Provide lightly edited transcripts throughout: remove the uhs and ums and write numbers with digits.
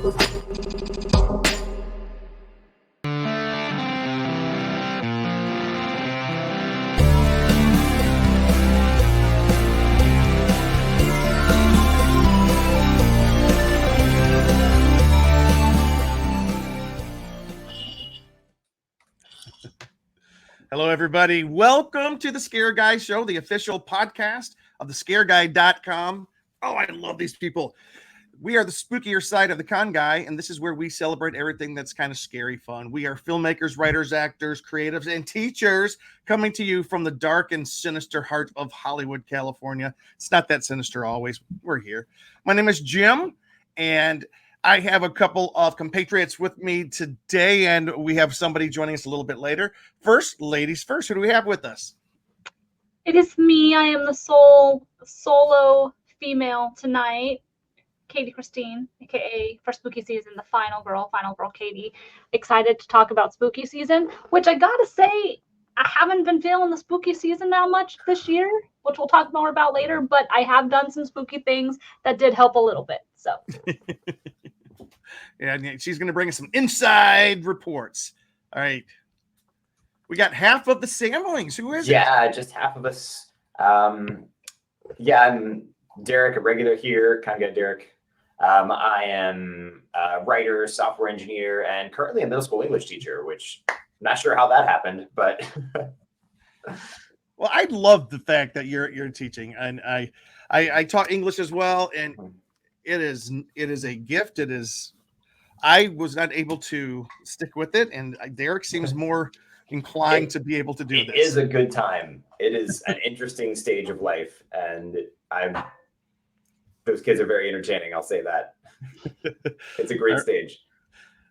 Hello, everybody. Welcome to the Scare Guy Show, the official podcast of thescareguy.com. Oh, I love these people. We are the spookier side of the con guy, and this is where we celebrate everything that's kind of scary fun. We are filmmakers, writers, actors, creatives, and teachers coming to you from the dark and sinister heart of Hollywood, California. It's not that sinister always. We're here. My name is Jim, and I have a couple of compatriots with me today, and we have somebody joining us a little bit later. First, ladies first. Who do we have with us? It is me. I am the solo female tonight, Katie Christine, aka for spooky season, the final girl Katie. Excited to talk about spooky season, which I gotta say, I haven't been feeling the spooky season that much this year, which we'll talk more about later, but I have done some spooky things that did help a little bit. So yeah, she's going to bring us some inside reports. All right. We got half of the Samlings. Who is it? Yeah, just half of us. I'm Derek, a regular here. Kind of got Derek. I am a writer, software engineer, and currently a middle school English teacher, which I'm not sure how that happened, but well, I love the fact that you're teaching, and I taught English as well, and it is a gift. I was not able to stick with it, and Derek seems more inclined to be able to do this. It is a good time. It is an interesting stage of life, and those kids are very entertaining. I'll say that. It's a great stage.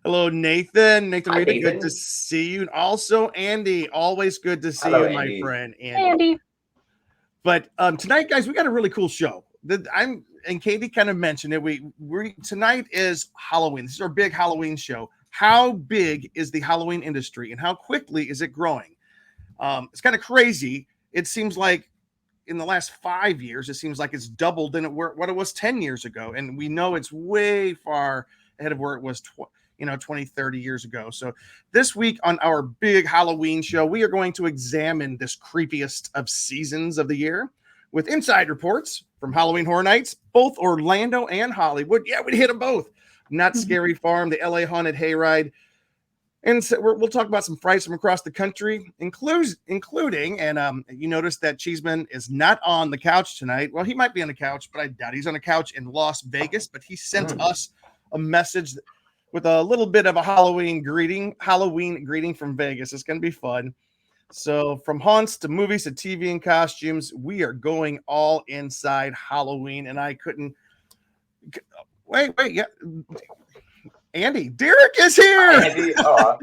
Hello, Nathan. Hi, Rita, Nathan. good to see you. And also, Andy, always good to see Hello, you, Andy. my friend. Andy. But tonight, guys, we got a really cool show. And Katie kind of mentioned it. We tonight is Halloween. This is our big Halloween show. How big is the Halloween industry, and how quickly is it growing? It's kind of crazy. It seems like in the last 5 years, it seems like it's doubled than what it was 10 years ago. And we know it's way far ahead of where it was 20, 30 years ago. So this week on our big Halloween show, we are going to examine this creepiest of seasons of the year with inside reports from Halloween Horror Nights, both Orlando and Hollywood. Yeah, we hit them both. Not Scary Farm, the LA Haunted Hayride. And so we'll talk about some frights from across the country, including, and you notice that Cheeseman is not on the couch tonight. Well, he might be on the couch, but I doubt he's on the couch in Las Vegas. But he sent us a message with a little bit of a Halloween greeting from Vegas. It's going to be fun. So from haunts to movies to TV and costumes, we are going all inside Halloween. And I couldn't wait. Yeah. Andy, Derek is here. Andy, I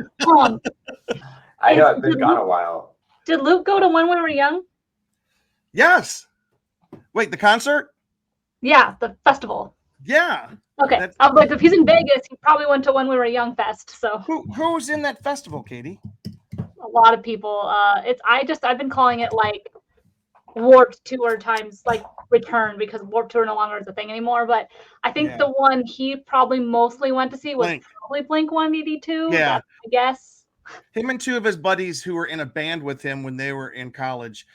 know I've been gone a while. Did Luke go to when we were young? Yes. Wait, the concert? Yeah, the festival. Yeah. Okay. I'm like, if he's in Vegas, he probably went to when we were young fest. So who was in that festival, Katie? A lot of people. I've been calling it like Warped Tour times like return, because Warped Tour no longer is a thing anymore. But I think the one he probably mostly went to see was probably Blink 182. Yeah, I guess him and two of his buddies who were in a band with him when they were in college.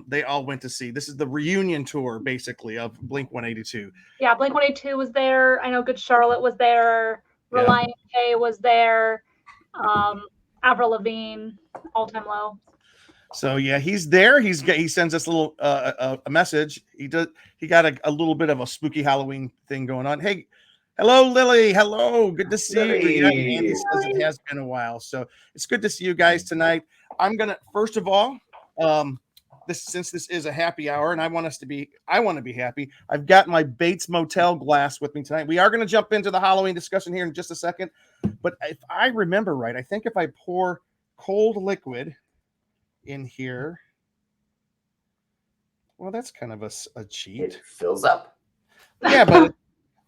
They all went to see. This is the reunion tour, basically, of Blink 182. Yeah, Blink 182 was there. I know Good Charlotte was there. Reliant K was there. Avril Lavigne, All Time Low. So yeah, he's there. He sends us a little a message. He got a little bit of a spooky Halloween thing going on. Hey, hello Lily. Hello, good to see you. Yeah, Andy says it has been a while, so it's good to see you guys tonight. I'm gonna first of all, since this is a happy hour and I want to be happy. I've got my Bates Motel glass with me tonight. We are gonna jump into the Halloween discussion here in just a second, but if I remember right, I think if I pour cold liquid in here, well, that's kind of a cheat. It fills up. Yeah, but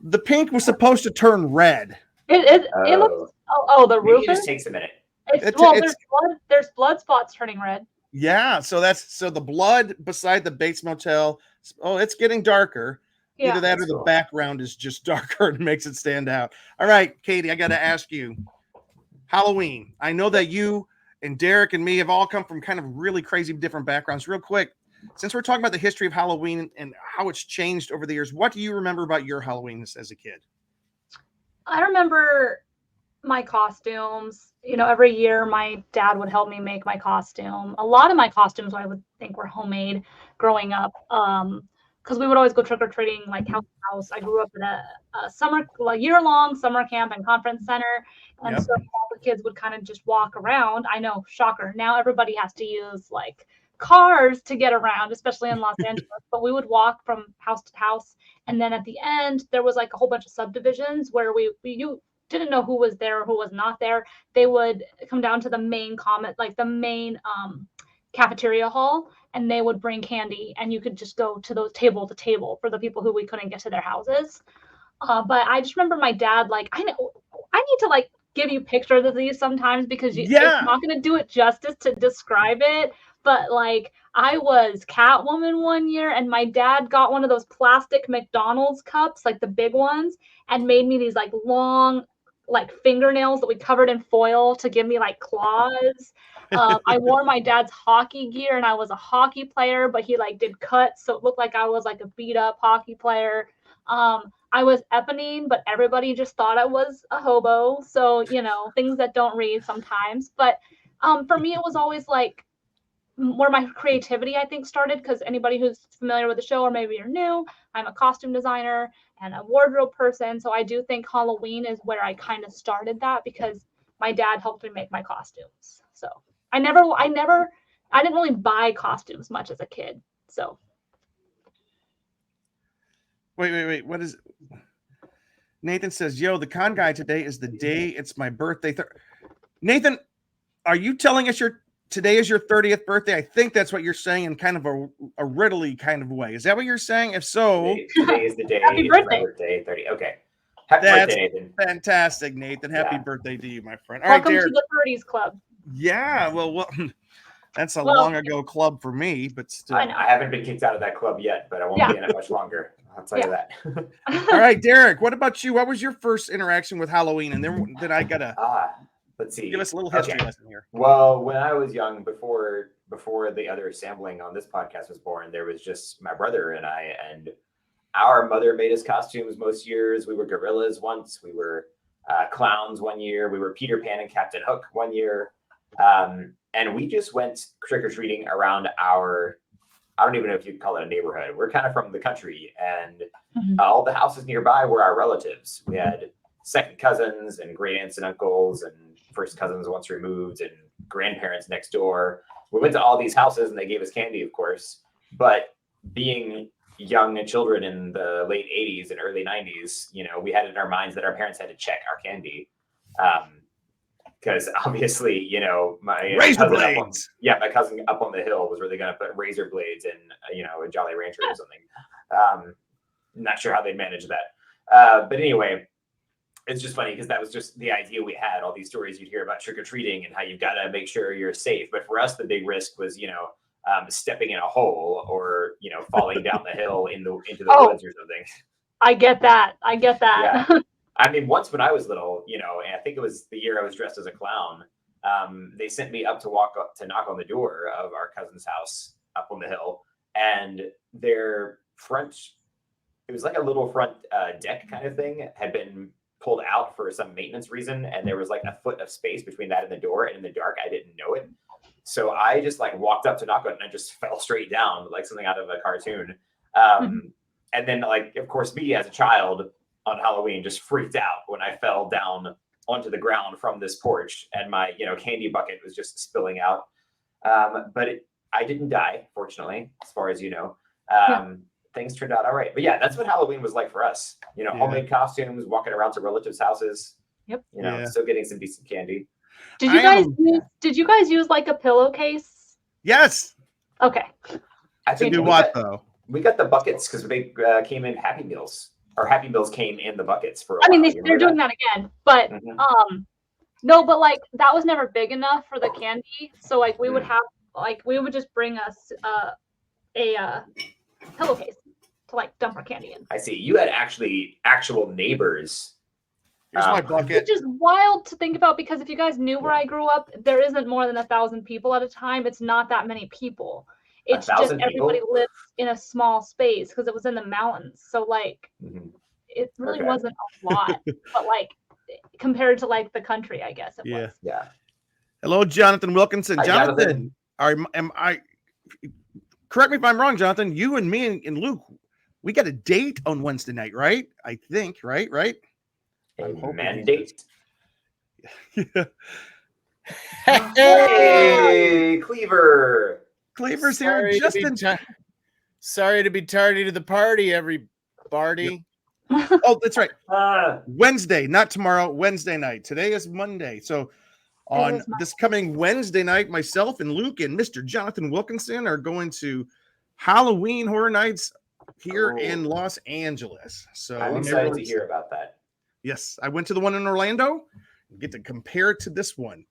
the pink was supposed to turn red. It looks. The roof. It just takes a minute. There's blood spots turning red. Yeah, so the blood beside the Bates Motel. Oh, it's getting darker. Yeah. Either that or That's the cool. background is just darker and makes it stand out. All right, Katie, I got to ask you, Halloween. I know that you and Derek and me have all come from kind of really crazy different backgrounds. Real quick, since we're talking about the history of Halloween and how it's changed over the years, what do you remember about your Halloween as a kid? I remember my costumes. You know, every year my dad would help me make my costume. A lot of my costumes I would think were homemade growing up. Because we would always go trick or treating like house to house. I grew up at a year-long summer camp and conference center, and Yep. so all the kids would kind of just walk around. I know, shocker. Now everybody has to use like cars to get around, especially in Los Angeles. But we would walk from house to house, and then at the end there was like a whole bunch of subdivisions where you didn't know who was there or who was not there. They would come down to the main main cafeteria hall, and they would bring candy, and you could just go to those table to table for the people who we couldn't get to their houses. But I just remember my dad, like, I know I need to like give you pictures of these sometimes because it's not going to do it justice to describe it. But like, I was Catwoman one year, and my dad got one of those plastic McDonald's cups, like the big ones, and made me these like long, like fingernails that we covered in foil to give me like claws. I wore my dad's hockey gear, and I was a hockey player, but he like did cuts, so it looked like I was like a beat up hockey player. I was Eponine, but everybody just thought I was a hobo. So, you know, things that don't read sometimes. But for me, it was always like where my creativity, I think, started, because anybody who's familiar with the show, or maybe you're new, I'm a costume designer and a wardrobe person. So I do think Halloween is where I kind of started that, because my dad helped me make my costumes. So I didn't really buy costumes much as a kid. So. Wait. What is Nathan says, yo, the con guy today is the day it's my birthday. Nathan, are you telling us today is your 30th birthday? I think that's what you're saying in kind of a riddly kind of way. Is that what you're saying? If so, today is the day. Happy birthday. My birthday, 30. Okay. Happy that's birthday, Nathan. Fantastic, Nathan. Happy Yeah. birthday to you, my friend. All Welcome right, Derek. to the 30s club. Yeah, well, that's a long ago club for me, but still. I know. I haven't been kicked out of that club yet, but I won't be in it much longer. I'll tell you that. All right, Derek, what about you? What was your first interaction with Halloween? And then I gotta let's see. Give us a little history lesson here. Well, when I was young, before the other sampling on this podcast was born, there was just my brother and I, and our mother made us costumes most years. We were gorillas once. We were clowns one year. We were Peter Pan and Captain Hook one year. And we just went trick-or-treating around I don't even know if you'd call it a neighborhood. We're kind of from the country, and all the houses nearby were our relatives. We had second cousins and great aunts and uncles and first cousins once removed and grandparents next door. We went to all these houses, and they gave us candy, of course. But being young children in the late 80s and early 90s, you know, we had it in our minds that our parents had to check our candy. Because obviously, you know, my razor blades. My cousin up on the hill was really going to put razor blades in, you know, a Jolly Rancher or something. Not sure how they'd manage that. But anyway, it's just funny because that was just the idea we had. All these stories you'd hear about trick-or-treating and how you've got to make sure you're safe. But for us, the big risk was, you know, stepping in a hole or, you know, falling down the hill into the woods or something. I get that. Yeah. I mean, once when I was little, you know, and I think it was the year I was dressed as a clown, they sent me up to knock on the door of our cousin's house up on the hill, and their front, it was like a little front deck kind of thing, had been pulled out for some maintenance reason, and there was like a foot of space between that and the door, and in the dark, I didn't know it. So I just like walked up to knock on it, and I just fell straight down like something out of a cartoon. And then, like, of course, me as a child on Halloween just freaked out when I fell down onto the ground from this porch, and my, you know, candy bucket was just spilling out. But I didn't die, fortunately, as far as you know. Things turned out all right. But yeah, that's what Halloween was like for us. You know, homemade costumes, walking around to relatives' houses. Yep. You know, still getting some decent candy. Did you guys use like a pillowcase? Yes. Okay. I think though? We got the buckets because they came in Happy Meals. Or Happy Meals came in the buckets for a while. I mean, they're doing that again, but no, but like that was never big enough for the candy. So like we would just bring us a pillowcase to like dump our candy in. I see. You had actual neighbors. Here's my bucket. Which is wild to think about because if you guys knew where I grew up, there isn't more than 1,000 people at a time. It's not that many people. It's just 1,000 everybody people? lives in a small space because it was in the mountains. So like it really Okay. wasn't a lot, but like compared to like the country, I guess it was. Yeah. Hello, Jonathan Wilkinson. Hi, Jonathan, am I? Correct me if I'm wrong, Jonathan. You and me and Luke, we got a date on Wednesday night, right? I think, right? A I'm hoping mandate. Yeah. Hey, Cleaver. Cleaver's here. Sorry to be tardy to the party, everybody. Oh, that's right. Uh, Wednesday, not tomorrow. Wednesday night. Today is Monday. So on this coming Wednesday night, myself and Luke and Mr. Jonathan Wilkinson are going to Halloween Horror Nights here in Los Angeles. So I'm excited to hear about that. Yes, I went to the one in Orlando. Get to compare it to this one.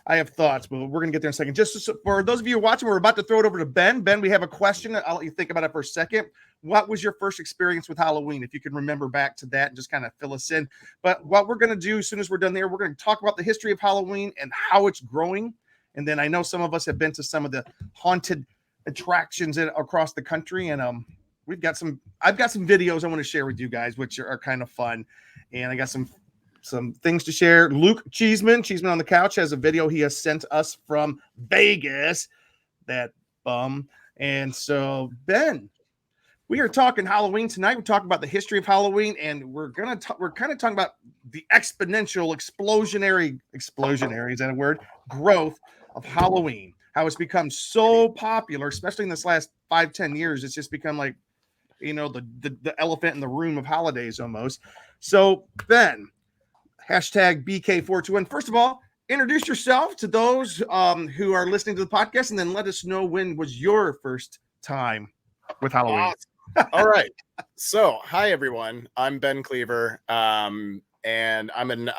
I have thoughts, but we're going to get there in a second. Just for those of you watching, we're about to throw it over to Ben. Ben, we have a question. I'll let you think about it for a second. What was your first experience with Halloween? If you can remember back to that and just kind of fill us in. But what we're going to do as soon as we're done there, we're going to talk about the history of Halloween and how it's growing. And then I know some of us have been to some of the haunted attractions across the country. And I've got some videos I want to share with you guys, which are kind of fun. And I got some things to share. Luke Cheeseman on the couch has a video he has sent us from Vegas. That bum. And so, Ben, we are talking Halloween tonight. We're talking about the history of Halloween, and we're kind of talking about the exponential, explosionary, is that a word? Growth of Halloween. How it's become so popular, especially in this last 5-10 years. It's just become like, the elephant in the room of holidays almost. So, Ben, hashtag BK421. First of all, introduce yourself to those who are listening to the podcast, and then let us know when was your first time with Halloween. Awesome. All right. So, hi, everyone. I'm Ben Cleaver, and I'm an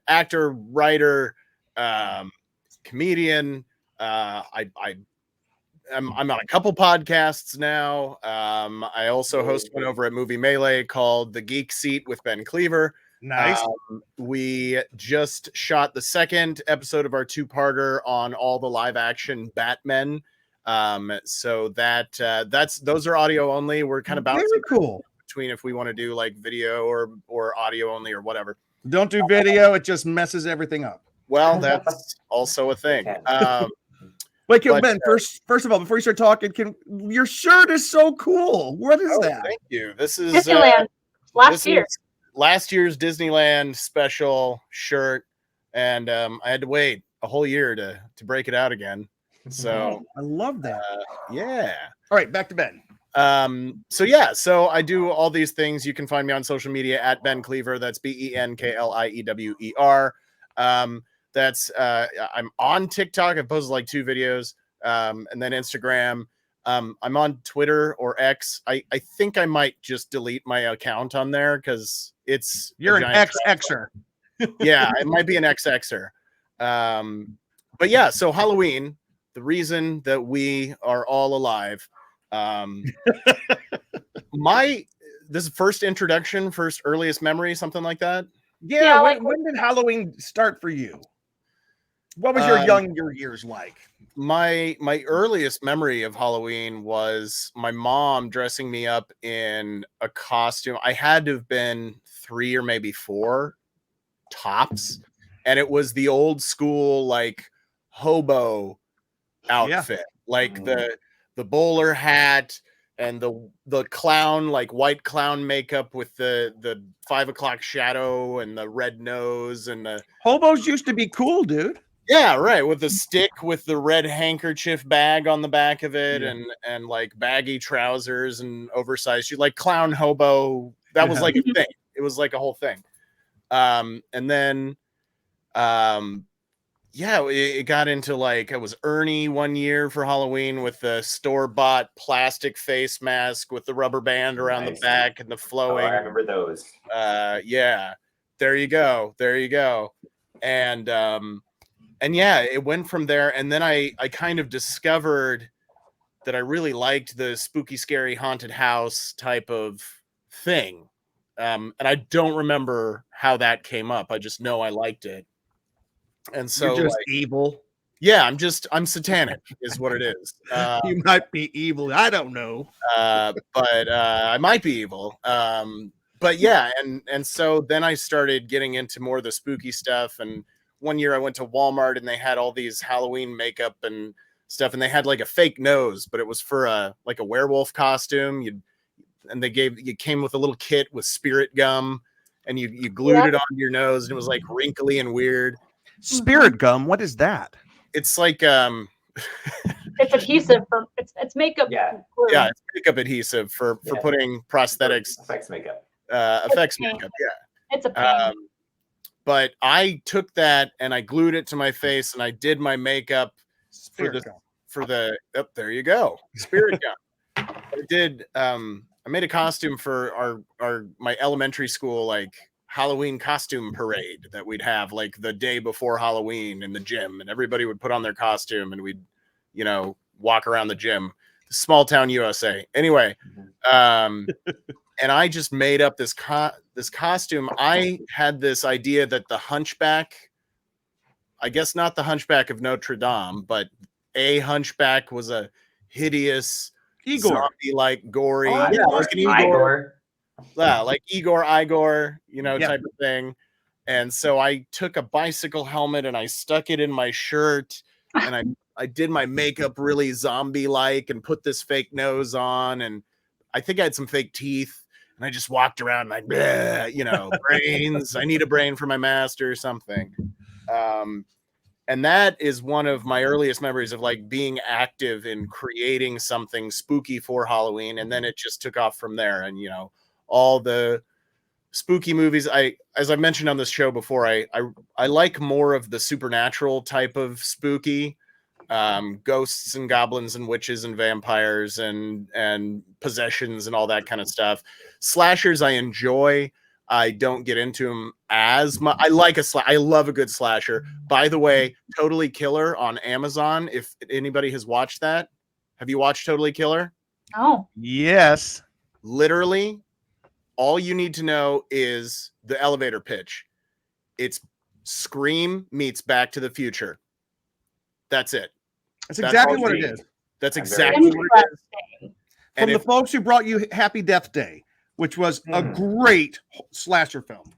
actor, writer, comedian. I'm on a couple podcasts now. I also host one over at Movie Melee called The Geek Seat with Ben Cleaver. Nice. We just shot the second episode of our two-parter on all the live-action Batmen. So those are audio only. We're kind of bouncing cool between if we want to do like video or audio only or whatever. Don't do video; it just messes everything up. Well, that's also a thing. Wait, Ben. First of all, before you start talking, your shirt is so cool. What is that? Thank you. This is Disneyland last year's Disneyland special shirt, and I had to wait a whole year to break it out again. So I love that. Yeah. All right, back to Ben. So I do all these things. You can find me on social media at Ben Cleaver. That's BENKLIEWER. I'm on TikTok. I've posted like 2 videos. And then Instagram. I'm on Twitter or X. I think I might just delete my account on there because you're an XXer. Yeah, it might be an XXer. But yeah, so Halloween, the reason that we are all alive. This first introduction, first earliest memory, something like that. Yeah. When did Halloween start for you? What was your younger years like? My earliest memory of Halloween was my mom dressing me up in a costume. I had to have been 3 or maybe 4 tops, and it was the old school like hobo outfit, like the bowler hat and the clown, like white clown makeup with the 5 o'clock shadow and the red nose, and the hobos used to be cool, dude. Yeah, right. With the stick with the red handkerchief bag on the back of it, and like baggy trousers and oversized shoes, like clown hobo. That was like a thing. It was like a whole thing. And then it got into like, I was Ernie one year for Halloween with the store-bought plastic face mask with the rubber band around the back and the flowing. I remember those. Yeah. There you go. And yeah, it went from there. And then I kind of discovered that I really liked the spooky, scary, haunted house type of thing. And I don't remember how that came up. I just know I liked it. And so, You're just like, evil. yeah, I'm satanic is what it is. You might be evil. I don't know. But I might be evil. But yeah, and so then I started getting into more of the spooky stuff. And one year I went to Walmart and they had all these Halloween makeup and stuff, and they had like a fake nose, but it was for a werewolf costume. You came with a little kit with spirit gum, and you glued it onto your nose, and it was like wrinkly and weird. Spirit gum. What is that? It's like It's adhesive for it's makeup. Yeah. glue. yeah, it's makeup adhesive for putting prosthetics Effects makeup. effects pain. makeup. Yeah. It's a pain. But I took that and I glued it to my face and I did my makeup Spirit gum. for the there you go, spirit gum. I did I made a costume for my elementary school like Halloween costume parade that we'd have like the day before Halloween in the gym, and everybody would put on their costume and we'd walk around the gym. Small town USA. Anyway, and I just made up this costume. I had this idea that the Hunchback, I guess not the Hunchback of Notre Dame, but a Hunchback was a hideous, Igor. zombie-like, gory, Oh, yeah, like an Igor, Igor. yeah, like Igor, Yeah. type of thing. And so I took a bicycle helmet and I stuck it in my shirt, and I did my makeup really zombie-like and put this fake nose on, and I think I had some fake teeth, and I just walked around like, bleh, brains. I need a brain for my master or something. And that is one of my earliest memories of like being active in creating something spooky for Halloween. And then it just took off from there. And, all the spooky movies, as I mentioned on this show before, I like more of the supernatural type of spooky, ghosts and goblins and witches and vampires and possessions and all that kind of stuff. Slashers I enjoy. I don't get into them as much. I love a good slasher. By the way, Totally Killer on Amazon. If anybody has watched that, have you watched Totally Killer? Oh, Yes. Literally, all you need to know is the elevator pitch. It's Scream meets Back to the Future. That's it. That's exactly all what you it need. is. That's I'm exactly very what it is. interesting. From And the if, folks who brought you Happy Death Day, which was a great slasher film.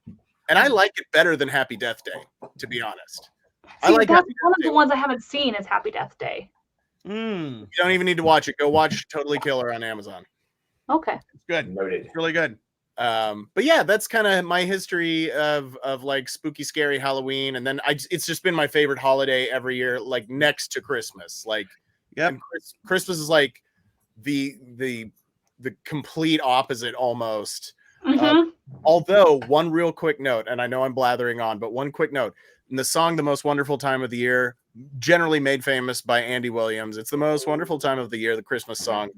and I like it better than Happy Death Day, to be honest. I See, like that's Happy one Death of the Day. ones I haven't seen is Happy Death Day. Mm, You don't even need to watch it. Go watch Totally Killer on Amazon. Okay. it's good. Noted. It's really good. But yeah, that's kind of my history of like spooky, scary Halloween, and then it's just been my favorite holiday every year, like next to Christmas. Like, Yep. and Christmas is like the complete opposite almost. Mhm. Although one real quick note, and I know I'm blathering on, but one quick note: in the song "The Most Wonderful Time of the Year," generally made famous by Andy Williams, it's the most wonderful time of the year, the Christmas song.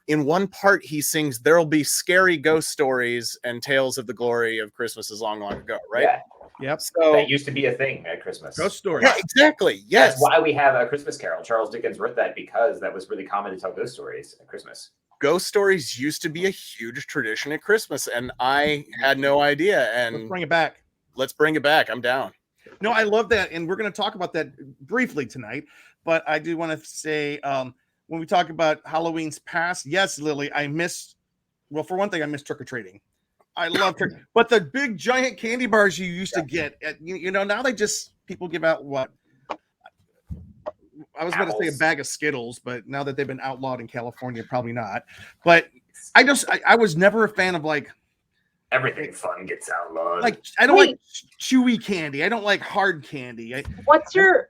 In one part, he sings, "There'll be scary ghost stories and tales of the glory of Christmases long, long ago." Right? Yeah, Yep. So that used to be a thing at Christmas. Ghost story. yeah, exactly. Yes. That's why we have a Christmas Carol. Charles Dickens wrote that because that was really common to tell ghost stories at Christmas. Ghost stories used to be a huge tradition at Christmas, and I had no idea. Let's And bring it back. let's bring it back. I'm down. No, I love that, and we're going to talk about that briefly tonight. But I do want to say, when we talk about Halloween's past, yes, Lily, well, for one thing, I miss trick or treating. I love trick, but the big giant candy bars you used to get, now people give out what? I was going to say a Apples. bag of Skittles, but now that they've been outlawed in California, probably not. But I was never a fan of like Everything fun gets outlawed. I don't like chewy candy. I don't like hard candy. What's your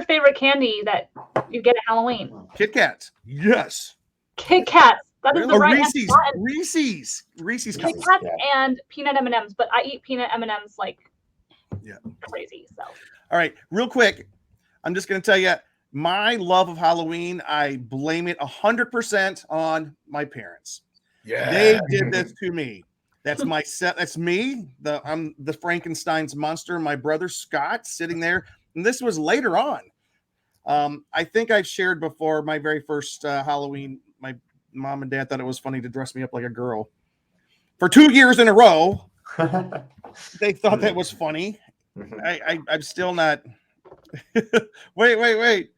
favorite candy that you get at Halloween? Kit Kats. Yes. Kit Kats. That is the Or right Reese's. answer. And Reese's. Kit Cups. Kats and peanut M&Ms, but I eat peanut M&Ms like crazy. So All right, real quick. I'm just going to tell you my love of Halloween. I blame it 100% on my parents. Yeah. They did this to me. That's my set. That's me. I'm the Frankenstein's monster. My brother Scott sitting there. And this was later on. I think I've shared before my very first Halloween. My mom and dad thought it was funny to dress me up like a girl. For 2 years in a row, they thought that was funny. I'm still not. Wait.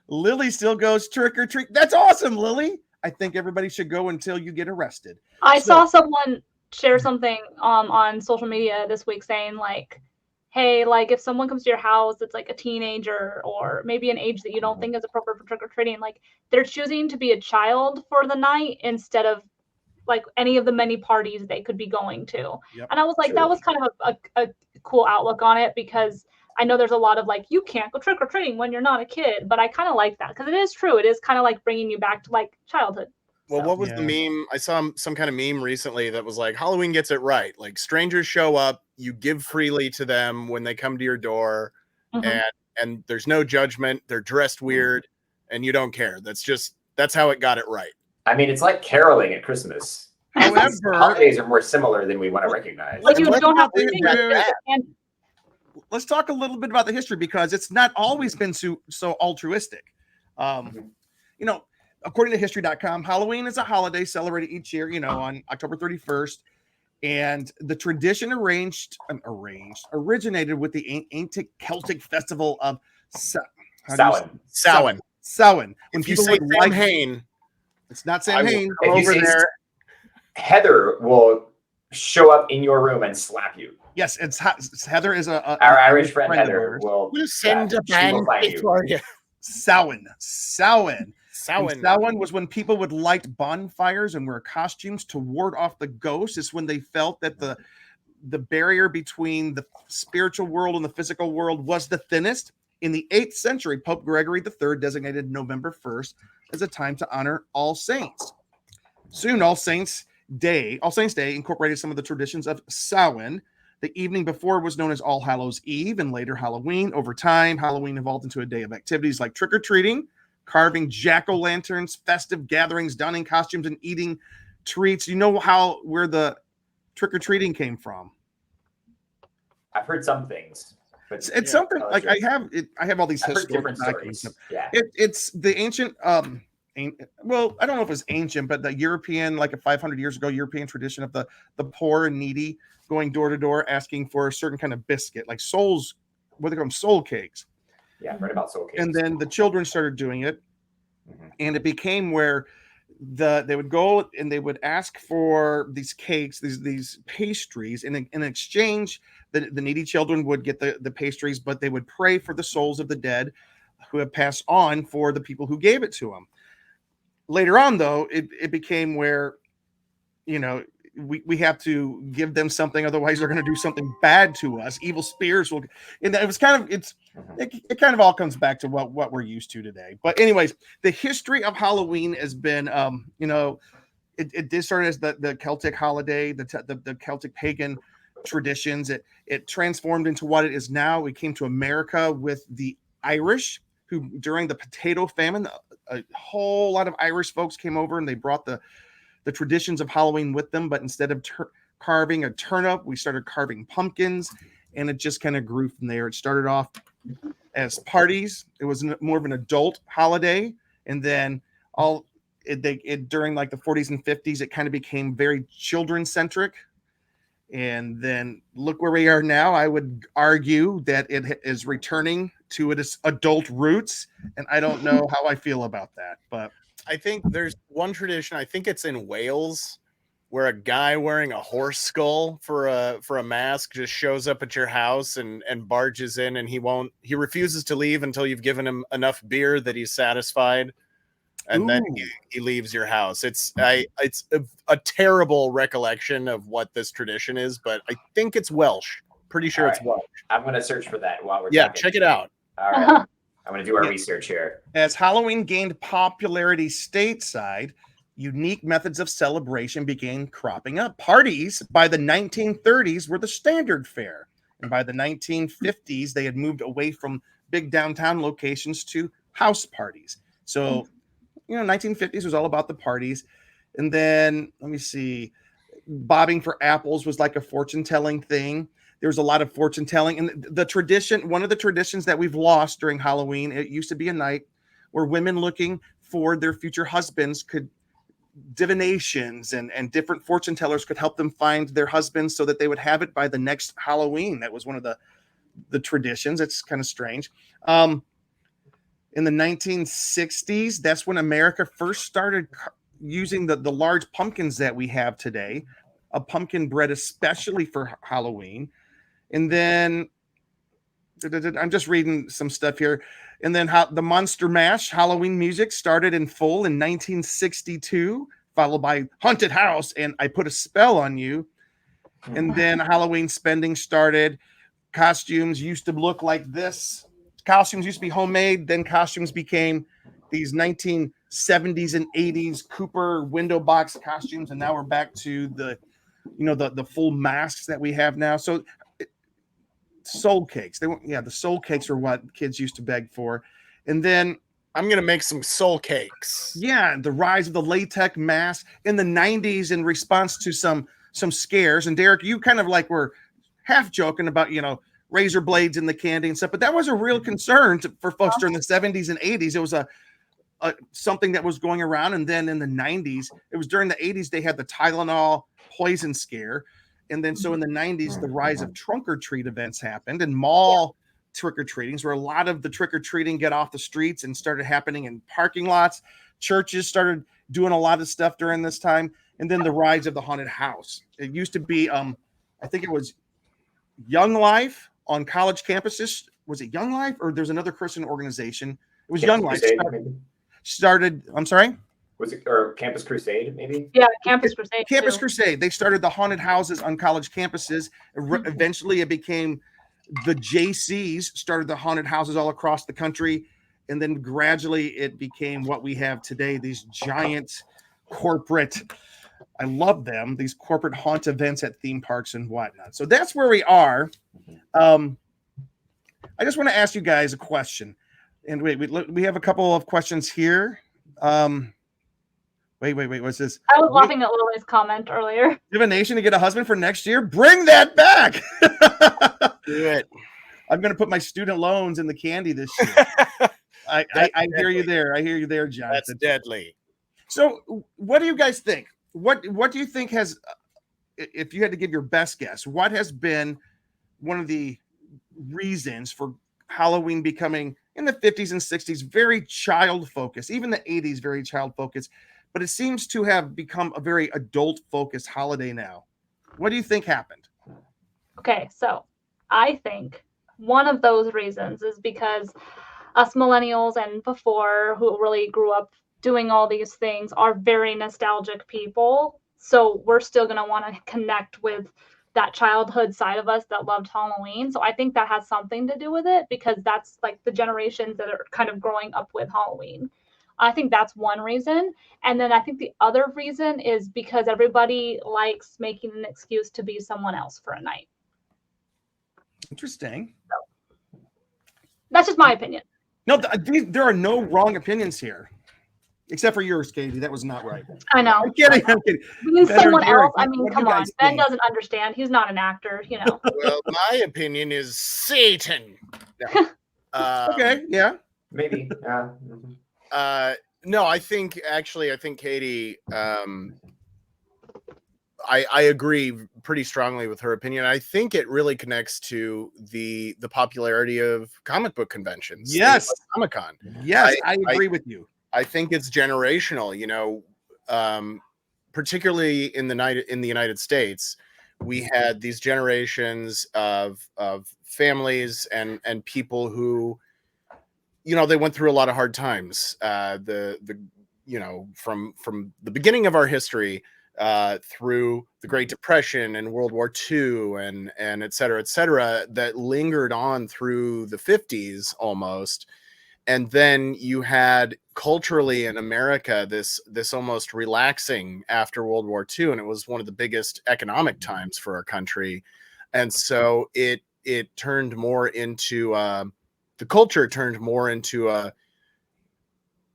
Lily still goes trick or treat. That's awesome, Lily. I think everybody should go until you get arrested. I saw someone share something on social media this week saying like, hey, like if someone comes to your house that's like a teenager or maybe an age that you don't think is appropriate for trick or treating, like they're choosing to be a child for the night instead of like any of the many parties they could be going to. Yep. And I was like, that was kind of a cool outlook on it, because I know there's a lot of like, you can't go trick or treating when you're not a kid, but I kind of like that because it is true. It is kind of like bringing you back to like childhood. Well, what was the meme? I saw some kind of meme recently that was like, Halloween gets it right. Like strangers show up, you give freely to them when they come to your door, and there's no judgment. They're dressed weird, and you don't care. That's how it got it right. I mean, it's like caroling at Christmas. However, holidays are more similar than we want to recognize. Like you don't have to think that. Let's talk a little bit about the history, because it's not always been so altruistic. You know, according to history.com, Halloween is a holiday celebrated each year, on October 31st. And the tradition originated with the ancient Celtic festival of Samhain. When if you say Samhain, it's not Samhain. Over there. Heather will show up in your room and slap you. Yes, Heather is our Irish friend Heather will send a band for you. Samhain was when people would light bonfires and wear costumes to ward off the ghosts. It's when they felt that the barrier between the spiritual world and the physical world was the thinnest. In the 8th century, Pope Gregory III designated November 1st as a time to honor All Saints. Soon, All Saints Day incorporated some of the traditions of Samhain. The evening before was known as All Hallows Eve and later Halloween. Over time, Halloween evolved into a day of activities like trick-or-treating, carving jack-o'-lanterns, festive gatherings, donning costumes, and eating treats. You know where the trick-or-treating came from? I've heard some things. But it's something like I have all these different stories. Yeah. It's the ancient well, I don't know if it's ancient, but the European, like 500 years ago, European tradition of the poor and needy going door to door asking for a certain kind of biscuit, like souls, what they call them, soul cakes. Yeah, I've read about soul cakes. And then the children started doing it, and it became where they would go and they would ask for these cakes, these pastries, and in exchange, the needy children would get the pastries, but they would pray for the souls of the dead who have passed on for the people who gave it to them. Later on, though, it became where, we have to give them something, otherwise they're going to do something bad to us. Evil spirits will, and it was it kind of all comes back to what we're used to today. But anyways, the history of Halloween has been, it did start as the Celtic holiday, the Celtic pagan traditions. It transformed into what it is now. It came to America with the Irish, who during the potato famine, a whole lot of Irish folks came over and they brought the traditions of Halloween with them. But instead of carving a turnip, we started carving pumpkins, and it just kind of grew from there. It started off as parties. It was more of an adult holiday. And then during like the 40s and 50s, it kind of became very children centric. And then look where we are now. I would argue that it is returning to its adult roots, and I don't know how I feel about that. But I think there's one tradition. I think it's in Wales, where a guy wearing a horse skull for a mask just shows up at your house and barges in, and he refuses to leave until you've given him enough beer that he's satisfied. And then he leaves your house. It's a terrible recollection of what this tradition is, but I think it's Welsh. Pretty sure it's Welsh. I'm going to search for that while we're talking. Check it out. All right. I'm going to do our research here. As Halloween gained popularity stateside, unique methods of celebration began cropping up. Parties by the 1930s were the standard fare. And by the 1950s, they had moved away from big downtown locations to house parties. So 1950s was all about the parties. And then, let me see, bobbing for apples was like a fortune-telling thing. There's a lot of fortune telling, and the tradition, one of the traditions that we've lost during Halloween, it used to be a night where women looking for their future husbands could divinations and different fortune tellers could help them find their husbands so that they would have it by the next Halloween. That was one of the traditions. It's kind of strange. In the 1960s, that's when America first started using the large pumpkins that we have today, a pumpkin bread especially for Halloween. And then I'm just reading some stuff here. And then the Monster Mash Halloween music started in full in 1962, followed by Haunted House and I Put a Spell on You. And then Halloween spending started. Costumes used to look like this. Costumes used to be homemade. Then costumes became these 1970s and 80s Cooper window box costumes. And now we're back to the full masks that we have now. So soul cakes. The soul cakes are what kids used to beg for. And then I'm gonna make some soul cakes. Yeah, the rise of the latex mask in the 90s in response to some scares. And Derek, you kind of like were half joking about, razor blades in the candy and stuff, but that was a real concern for folks during the 70s and 80s. It was a something that was going around. And then in the 90s, it was during the 80s, they had the Tylenol poison scare. And then so in the 90s, the rise of trunk or treat events happened and mall trick-or-treatings, where a lot of the trick-or-treating get off the streets and started happening in parking lots. Churches started doing a lot of stuff during this time. And then the rise of the haunted house. It used to be, I think it was Young Life on college campuses. Was it Young Life or there's another Christian organization? It was Young Life. Started, I'm sorry? Was it, or Campus Crusade, maybe? Yeah, Campus Crusade. Campus Crusade. They started the haunted houses on college campuses. Eventually, it became the JCs started the haunted houses all across the country. And then gradually it became what we have today, these giant corporate, I love them, these corporate haunt events at theme parks and whatnot. So that's where we are. I just want to ask you guys a question. And we have a couple of questions here. Wait, what's this? I was laughing at Lily's comment earlier. Divination to get a husband for next year? Bring that back. Do it. I'm going to put my student loans in the candy this year. I hear you there. I hear you there, John. That's deadly. So what do you guys think? What do you think has, if you had to give your best guess, what has been one of the reasons for Halloween becoming in the 50s and 60s very child focused, even the 80s very child focused, but it seems to have become a very adult focused holiday now? What do you think happened? Okay, so I think one of those reasons is because us millennials and before who really grew up doing all these things are very nostalgic people. So we're still going to want to connect with that childhood side of us that loved Halloween. So I think that has something to do with it because that's like the generations that are kind of growing up with Halloween. I think that's one reason. And then I think the other reason is because everybody likes making an excuse to be someone else for a night. Interesting. So, that's just my opinion. No, there are no wrong opinions here. Except for yours, Katie. That was not right. I know. I'm kidding. Being someone else, I what mean, do come you on. guys Ben think? doesn't understand. He's not an actor, Well, my opinion is Satan. Okay, yeah. Maybe. No, I think Katie, I agree pretty strongly with her opinion. I think it really connects to the popularity of comic book conventions. Yes. Like Comic-Con. Yes, I agree with you. I think it's generational, particularly in the United States. We had these generations of families and people who, they went through a lot of hard times. From the beginning of our history through the Great Depression and World War II and et cetera, that lingered on through the 50s almost. And then you had culturally in America this almost relaxing after World War II, and it was one of the biggest economic times for our country. And so it turned more into the culture turned more into a,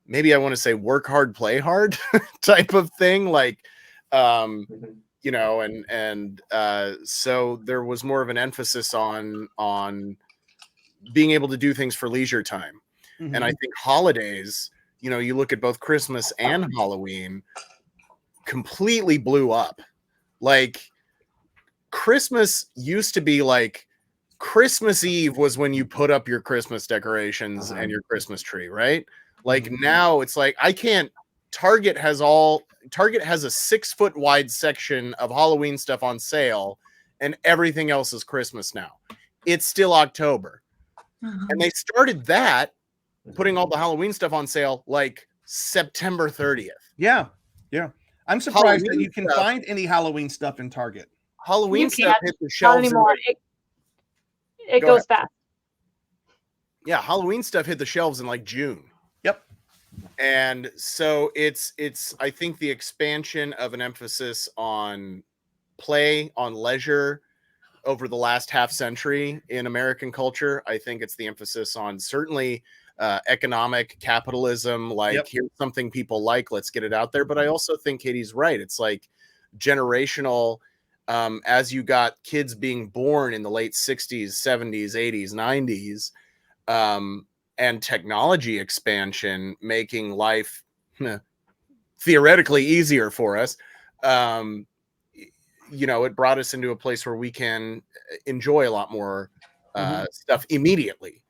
maybe I want to say work hard, play hard type of thing. Like, you know, and so there was more of an emphasis on being able to do things for leisure time. And I think holidays, you know, you look at both Christmas and Halloween, completely blew up. Like Christmas used to be like Christmas Eve was when you put up your Christmas decorations and your Christmas tree, right? Like now it's like Target has a 6-foot wide section of Halloween stuff on sale, and everything else is Christmas now. It's still October. And they started that, putting all the Halloween stuff on sale like September 30th. Yeah. I'm surprised that Halloween you can stuff- find any Halloween stuff in Target. Halloween You stuff can't. hit the Not shelves. anymore. It Go goes fast. Yeah, Halloween stuff hit the shelves in like June. Yep. And so it's I think the expansion of an emphasis on play, on leisure over the last half century in American culture. I think it's the emphasis on certainly economic capitalism, like here's something people like, let's get it out there. But I also think Katie's right. It's like generational, as you got kids being born in the late 60s, 70s, 80s, 90s, and technology expansion making life theoretically easier for us. You know, it brought us into a place where we can enjoy a lot more stuff immediately.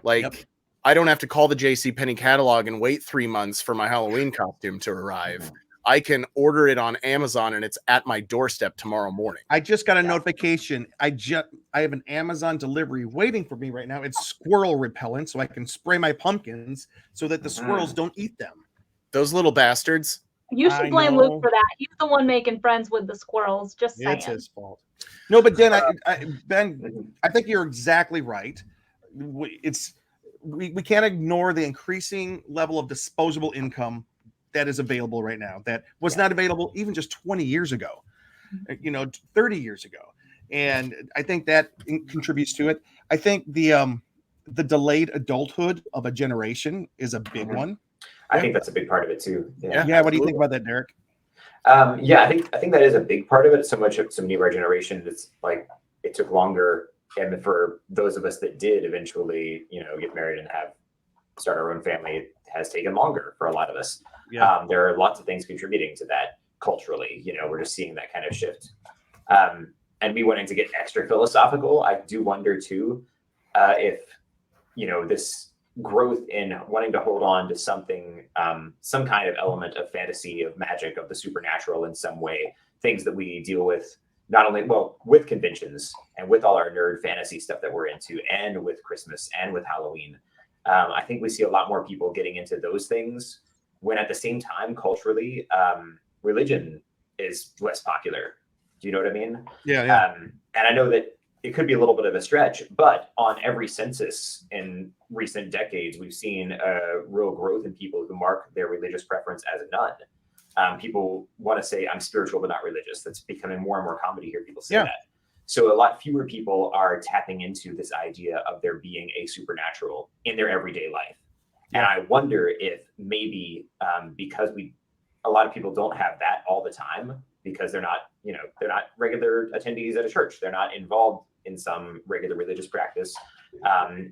Like I don't have to call the JCPenney catalog and wait 3 months for my Halloween costume to arrive. I can order it on Amazon and it's at my doorstep tomorrow morning. I just got a notification. I have an Amazon delivery waiting for me right now. It's squirrel repellent, so I can spray my pumpkins so that the squirrels don't eat them. Those little bastards. You should I blame know. Luke for that. He's the one making friends with the squirrels. Just saying. It's his fault. No, but Dan, Ben, I think you're exactly right. We can't ignore the increasing level of disposable income that is available right now that was not available even just 20 years ago, 30 years ago. And I think that contributes to it. I think the delayed adulthood of a generation is a big one. I think that's a big part of it too. Yeah. What do you think about that, Derek? I think that is a big part of it. So many of our generation, it's like it took longer, and for those of us that did eventually, get married and start our own family, it has taken longer for a lot of us. Yeah. There are lots of things contributing to that culturally. We're just seeing that kind of shift. And me wanting to get extra philosophical, I do wonder too if this growth in wanting to hold on to something, some kind of element of fantasy, of magic, of the supernatural in some way, things that we deal with not only with conventions and with all our nerd fantasy stuff that we're into, and with Christmas and with Halloween. I think we see a lot more people getting into those things when at the same time, culturally, religion is less popular. Do you know what I mean? Yeah. And I know that it could be a little bit of a stretch, but on every census in recent decades, we've seen a real growth in people who mark their religious preference as a nun. People want to say, I'm spiritual, but not religious. That's becoming more and more common to hear people say that. So a lot fewer people are tapping into this idea of there being a supernatural in their everyday life. And I wonder if maybe because a lot of people don't have that all the time, because they're not regular attendees at a church. They're not involved in some regular religious practice.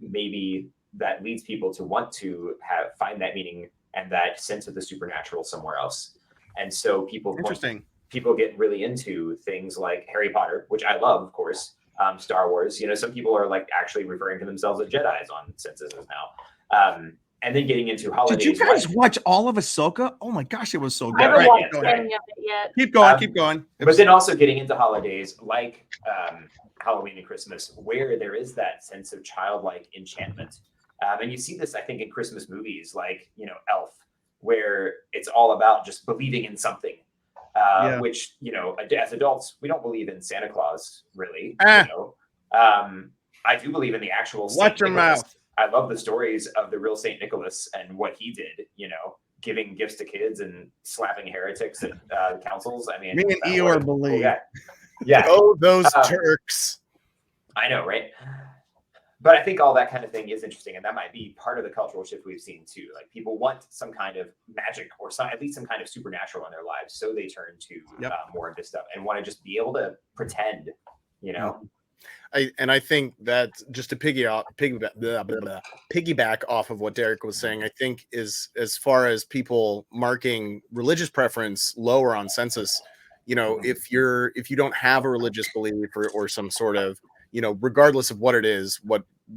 Maybe that leads people to want to find that meaning and that sense of the supernatural somewhere else. And so people get really into things like Harry Potter, which I love, of course, Star Wars. Some people are like actually referring to themselves as Jedis on censuses now. And then getting into holidays. Did you guys watch all of Ahsoka? Oh my gosh, it was so good. I haven't watched any of it yet. Keep going. But then also getting into holidays like Halloween and Christmas, where there is that sense of childlike enchantment. And you see this, I think, in Christmas movies like, Elf, where it's all about just believing in something. Which, as adults, we don't believe in Santa Claus, really. I do believe in the actual Saint Watch your Nicholas. mouth. I love the stories of the real Saint Nicholas and what he did, giving gifts to kids and slapping heretics at councils. I mean, me and Eeyore believe. Yeah. Oh, those Turks. I know, right? But I think all that kind of thing is interesting, and that might be part of the cultural shift we've seen too. Like people want some kind of magic or at least some kind of supernatural in their lives, so they turn to more of this stuff and want to just be able to pretend, you know. I think that just to piggyback off of what Derek was saying, I think is as far as people marking religious preference lower on census, you know, if you don't have a religious belief or some sort of, you know, regardless of what it is,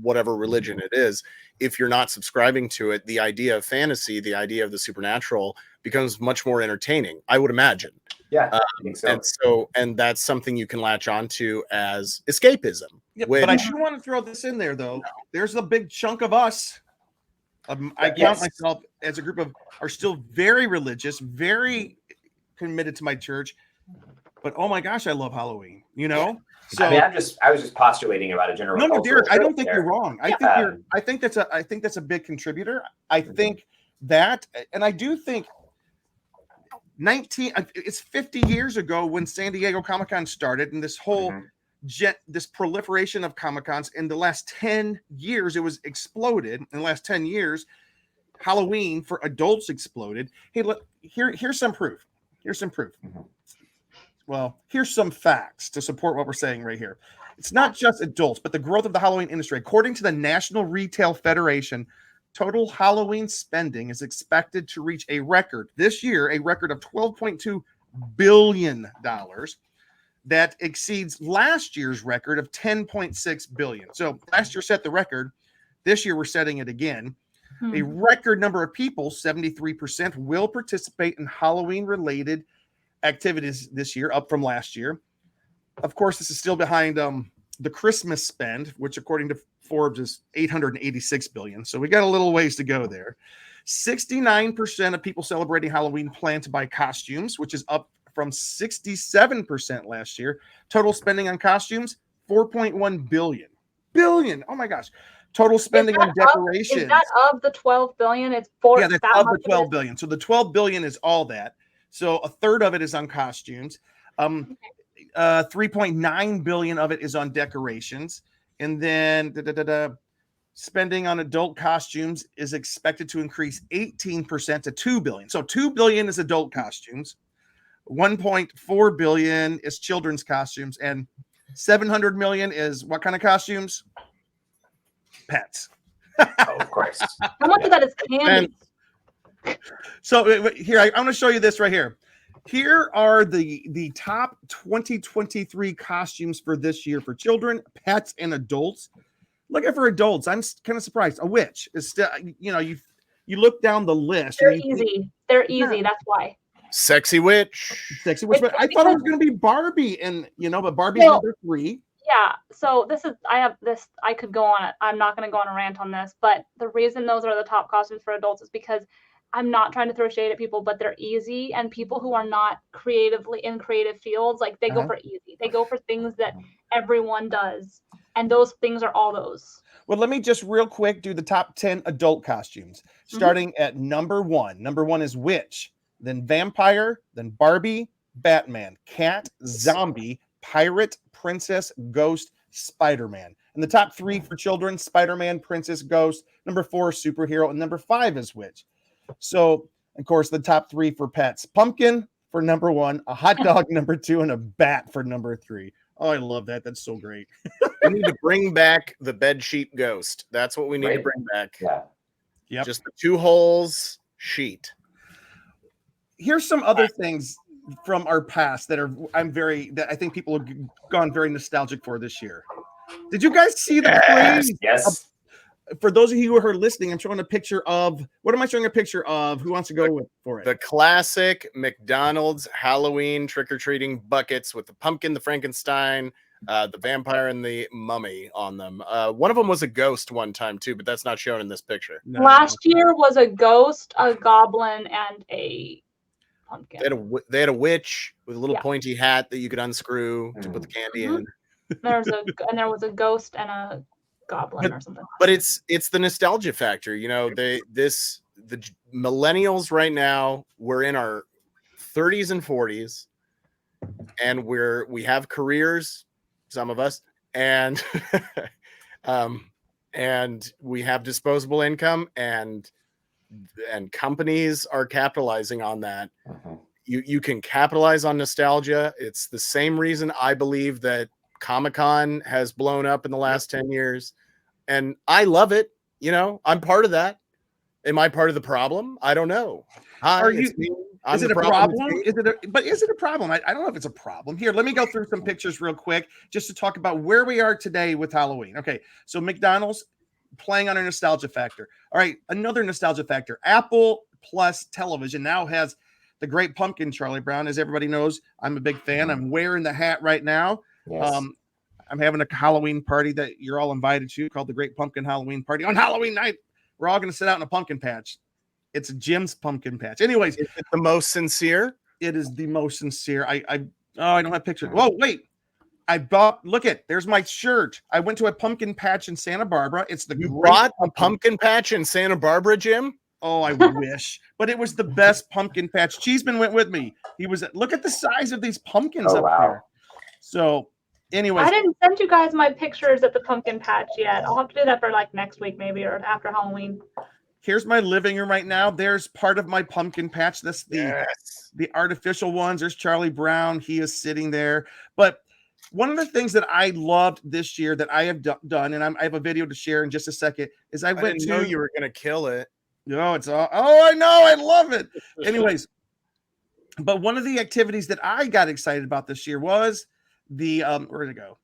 whatever religion it is, if you're not subscribing to it, the idea of fantasy, the idea of the supernatural becomes much more entertaining, I would imagine. Yeah, I think so. And that's something you can latch onto as escapism. Yeah, but I do want to throw this in there, though. There's a big chunk of us. I count myself as a group of are still very religious, very committed to my church. But oh my gosh, I love Halloween. You know. So I mean, I was just postulating about a general. No, Derek, I don't think you're wrong. I think that's a big contributor. I think that, and I do think. It's 50 years ago when San Diego Comic-Con started, and this whole this proliferation of Comic-Cons in the last 10 years, it was exploded. In the last 10 years, Halloween for adults exploded. Hey, look, here's some proof. Well, here's some facts to support what we're saying right here. It's not just adults, but the growth of the Halloween industry. According to the National Retail Federation, total Halloween spending is expected to reach this year, a record of $12.2 billion. That exceeds last year's record of $10.6 billion. So last year set the record. This year we're setting it again. A record number of people, 73%, will participate in Halloween-related activities this year, up from last year. Of course, this is still behind the Christmas spend, which according to Forbes is $886 billion. So we got a little ways to go there. 69% of people celebrating Halloween plan to buy costumes, which is up from 67% last year. Total spending on costumes, $4.1 billion. Oh my gosh. Total spending on decorations. Is that of the 12 billion? It's four. Yeah, that's of the 12 billion. So the 12 billion is all that. So a third of it is on costumes. 3.9 billion of it is on decorations. And then spending on adult costumes is expected to increase 18% to 2 billion. So 2 billion is adult costumes. 1.4 billion is children's costumes, and 700 million is what kind of costumes? Pets. Oh, of course. How much of that is candy? So here, I'm going to show you this right here. Here are the top 2023 costumes for this year for children, pets, and adults. Looking for adults, I'm kind of surprised. A witch is still, you look down the list. They're easy. They're easy. That's why. Sexy witch. But I thought it was going to be Barbie, and but Barbie's number 3. Yeah. So I could go on it. I'm not going to go on a rant on this, but the reason those are the top costumes for adults is because I'm not trying to throw shade at people, but they're easy, and people who are not creatively in creative fields, like they go for easy. They go for things that everyone does, and those things are all those. Well, let me just real quick do the top 10 adult costumes, starting at number 1. Number 1 is witch, then vampire, then Barbie, Batman, cat, zombie, pirate, princess, ghost, Spider-Man. And the top 3 for children: Spider-Man, princess, ghost. Number 4, superhero, and number 5 is witch. So, of course, the top 3 for pets: pumpkin for number 1, a hot dog number 2, and a bat for number 3. Oh, I love that. That's so great. We need to bring back the bedsheet ghost. That's what we need to bring back. Yeah. Yep. Just the 2 holes sheet. Here's some other things from our past that I think people have gone very nostalgic for this year. Did you guys see the craze? Yes. For those of you who are listening, I'm showing a picture of what am I showing a picture of? Who wants to go for it? The classic McDonald's Halloween trick-or-treating buckets with the pumpkin, the Frankenstein, the vampire, and the mummy on them. One of them was a ghost one time too, but that's not shown in this picture. No. Last year was a ghost, a goblin, and a pumpkin. They had a witch with a little pointy hat that you could unscrew to put the candy in. There was a ghost and a goblin or something. But it's the nostalgia factor. The millennials right now, we're in our 30s and 40s, and we have careers, some of us, and and we have disposable income, and companies are capitalizing on that. You can capitalize on nostalgia. It's the same reason I believe that Comic-Con has blown up in the last 10 years, and I love it. I'm part of that. Am I part of the problem? I don't know. Hi, it's me. Is it a problem? Is it a problem? I don't know if it's a problem. Here, let me go through some pictures real quick just to talk about where we are today with Halloween. Okay, so McDonald's playing on a nostalgia factor. All right, another nostalgia factor. Apple Plus Television now has The Great Pumpkin, Charlie Brown. As everybody knows, I'm a big fan. I'm wearing the hat right now. Yes. I'm having a Halloween party that you're all invited to called the Great Pumpkin Halloween Party. On Halloween night, we're all going to sit out in a pumpkin patch. It's Jim's pumpkin patch. Anyways, is it the most sincere? It is the most sincere. I don't have pictures. Whoa, wait. There's my shirt. I went to a pumpkin patch in Santa Barbara. It's the You brought a pumpkin patch in Santa Barbara, Jim? Oh, I wish. But it was the best pumpkin patch. Cheeseman went with me. Look at the size of these pumpkins up there. So anyways. I didn't send you guys my pictures at the pumpkin patch yet. I'll have to do that for like next week maybe, or after Halloween. Here's my living room right now. There's part of my pumpkin patch. That's the artificial ones. There's Charlie Brown. He is sitting there. But one of the things that I loved this year that I have done, and I have a video to share in just a second, is I didn't know you were going to kill it. No, it's all. Oh, I know. I love it. Anyways, but one of the activities that I got excited about this year was the where did it go?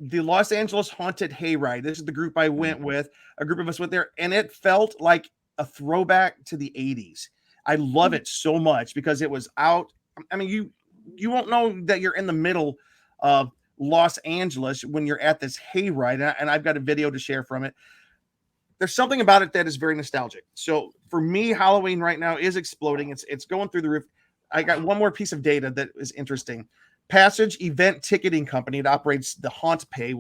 The Los Angeles Haunted Hayride. This is the group I went with. A group of us went there, and it felt like a throwback to the 80s. I love it so much because it was out. I mean, you won't know that you're in the middle of Los Angeles when you're at this hayride, and I've got a video to share from it. There's something about it that is very nostalgic. So for me, Halloween right now is exploding. It's going through the roof. I got one more piece of data that is interesting. Passage Event Ticketing Company. It operates the Haunt Pay.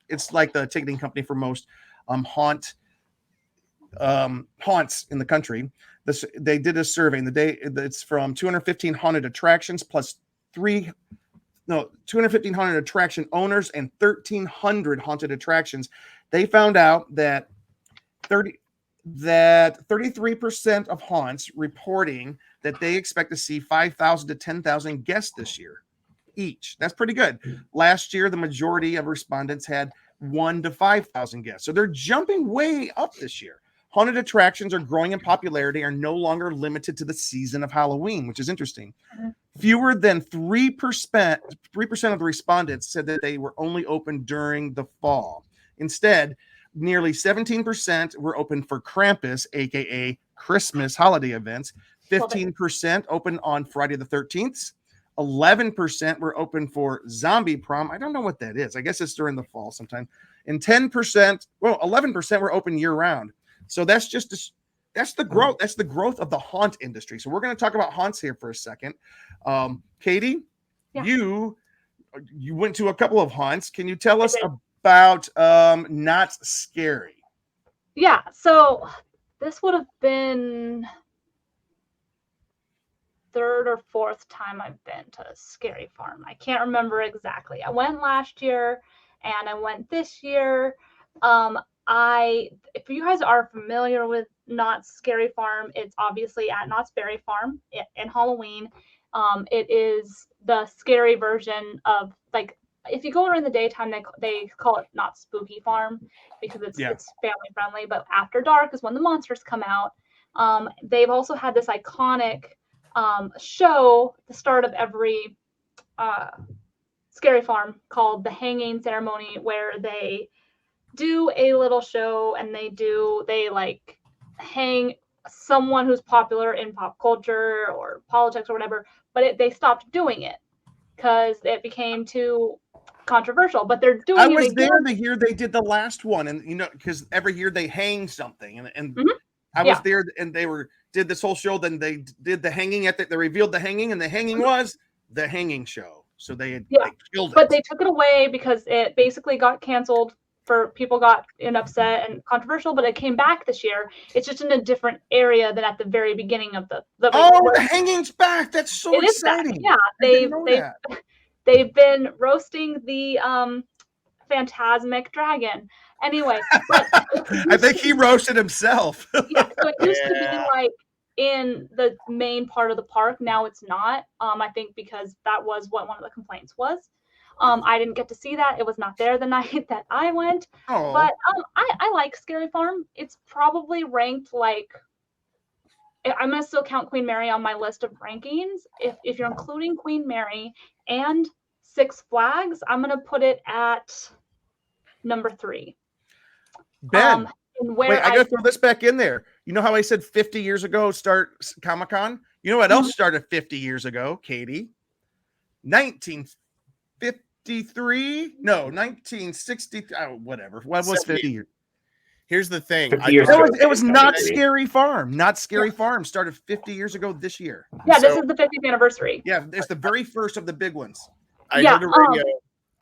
It's like the ticketing company for most haunts in the country. They did a survey, and it's from 215 haunted attractions plus 215 haunted attraction owners and 1,300 haunted attractions. They found out that 33% of haunts reporting that they expect to see 5,000 to 10,000 guests this year each. That's pretty good. Last year, the majority of respondents had 1,000 to 5,000 guests. So they're jumping way up this year. Haunted attractions are growing in popularity, are no longer limited to the season of Halloween, which is interesting. Fewer than 3% of the respondents said that they were only open during the fall. Instead, nearly 17% were open for Krampus, aka Christmas holiday events. 15% open on Friday the 13th. 11% were open for Zombie Prom. I don't know what that is. I guess it's during the fall sometime. And 11% were open year round. So that's the growth. That's the growth of the haunt industry. So we're going to talk about haunts here for a second. Katie, you went to a couple of haunts. Can you tell us about Not Scary? Yeah. So this would have been third or fourth time I've been to Scary Farm. I can't remember exactly. I went last year and I went this year. If you guys are familiar with Knott's Scary Farm, it's obviously at Knott's Berry Farm in Halloween. It is the scary version of, like, if you go during the daytime, they call it Knott's Spooky Farm because it's family friendly. But after dark is when the monsters come out. They've also had this iconic show at the start of every Scary Farm called the Hanging Ceremony, where they do a little show and they like hang someone who's popular in pop culture or politics or whatever, but they stopped doing it because it became too controversial. But they're doing it again. I was there the year they did the last one, and because every year they hang something, and I was there, and they did this whole show. Then they did the hanging they revealed the hanging, and the hanging was the hanging show. So they killed it. But they took it away because it basically got canceled. For people got upset and controversial, but it came back this year. It's just in a different area than at the very beginning of the hanging's back. That's so exciting. Yeah, they've been roasting the phantasmic dragon. Anyway, but I think he roasted himself. yeah, so it used to be Yeah. like in the main part of the park. Now it's not. I think because that was what one of the complaints was. I didn't get to see that. It was not there the night that I went. Oh, But I like Scary Farm. It's probably ranked like, I'm gonna still count Queen Mary on my list of rankings. If you're including Queen Mary and Six Flags, I'm gonna put it at number 3. Ben. And where Wait, I gotta throw this back in there. You know how I said 50 years ago start Comic-Con? You know what else started 50 years ago, Katie? 1953? No, 1960. Oh, whatever. What was 50 years? Here's the thing. 50 years It ago. was not Scary. Scary Farm. Not Scary Farm started 50 years ago this year. Yeah, this So- is the 50th anniversary. Yeah, it's the very first of the big ones. I Yeah,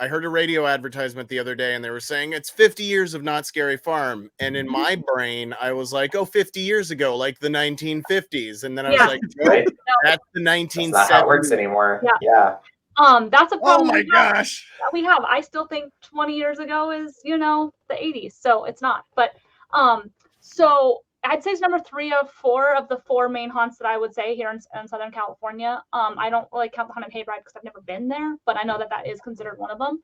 heard a radio advertisement the other day, and they were saying it's 50 years of Not Scary Farm. And in my brain, I was like, oh, 50 years ago, like the 1950s. And then I was Yeah. like, Right? nope, that's the That's not how it works 1970s. anymore. Yeah. Yeah. That's a Oh problem my gosh. we have. I still think 20 years ago is, the 80s. So it's not. But so I'd say it's number 3 of 4 of the 4 main haunts that I would say here in Southern California. I don't really count the Haunted Hayride because I've never been there, but I know that that is considered one of them.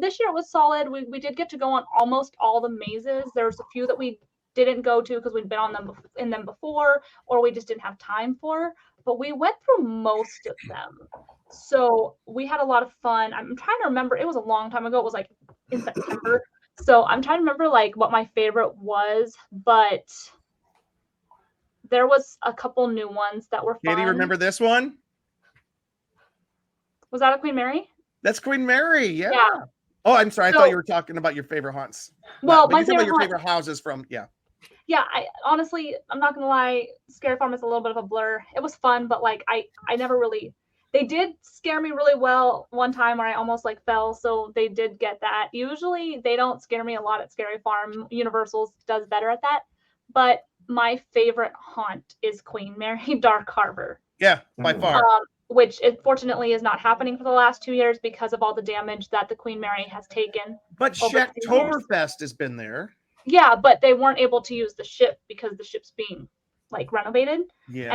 This year it was solid. We did get to go on almost all the mazes. There's a few that we didn't go to because we'd been on them in them before, or we just didn't have time for. But we went through most of them. So we had a lot of fun. I'm trying to remember. It was a long time ago. It was like in September. So I'm trying to remember like what my favorite was, but there was a couple new ones that were fun. Katie, remember this one? Was that a Queen Mary? That's Queen Mary. Yeah. Yeah. Oh, I'm sorry. I So- thought you were talking about your favorite haunts. Well, But my you're talking about favorite your haunt, favorite houses from, yeah. yeah, honestly, I'm not gonna lie, Scary Farm is a little bit of a blur. It was fun, but like I never really, they did scare me really well one time where I almost like fell, so they did get that. Usually they don't scare me a lot at Scary Farm. Universal's does better at that. But my favorite haunt is Queen Mary Dark Harbor. Yeah, by Mhm. far. Which unfortunately is not happening for the last 2 years because of all the damage that the Queen Mary has taken. But over the years. Shacktoberfest has been there. Yeah, but they weren't able to use the ship because the ship's being like renovated. Yeah.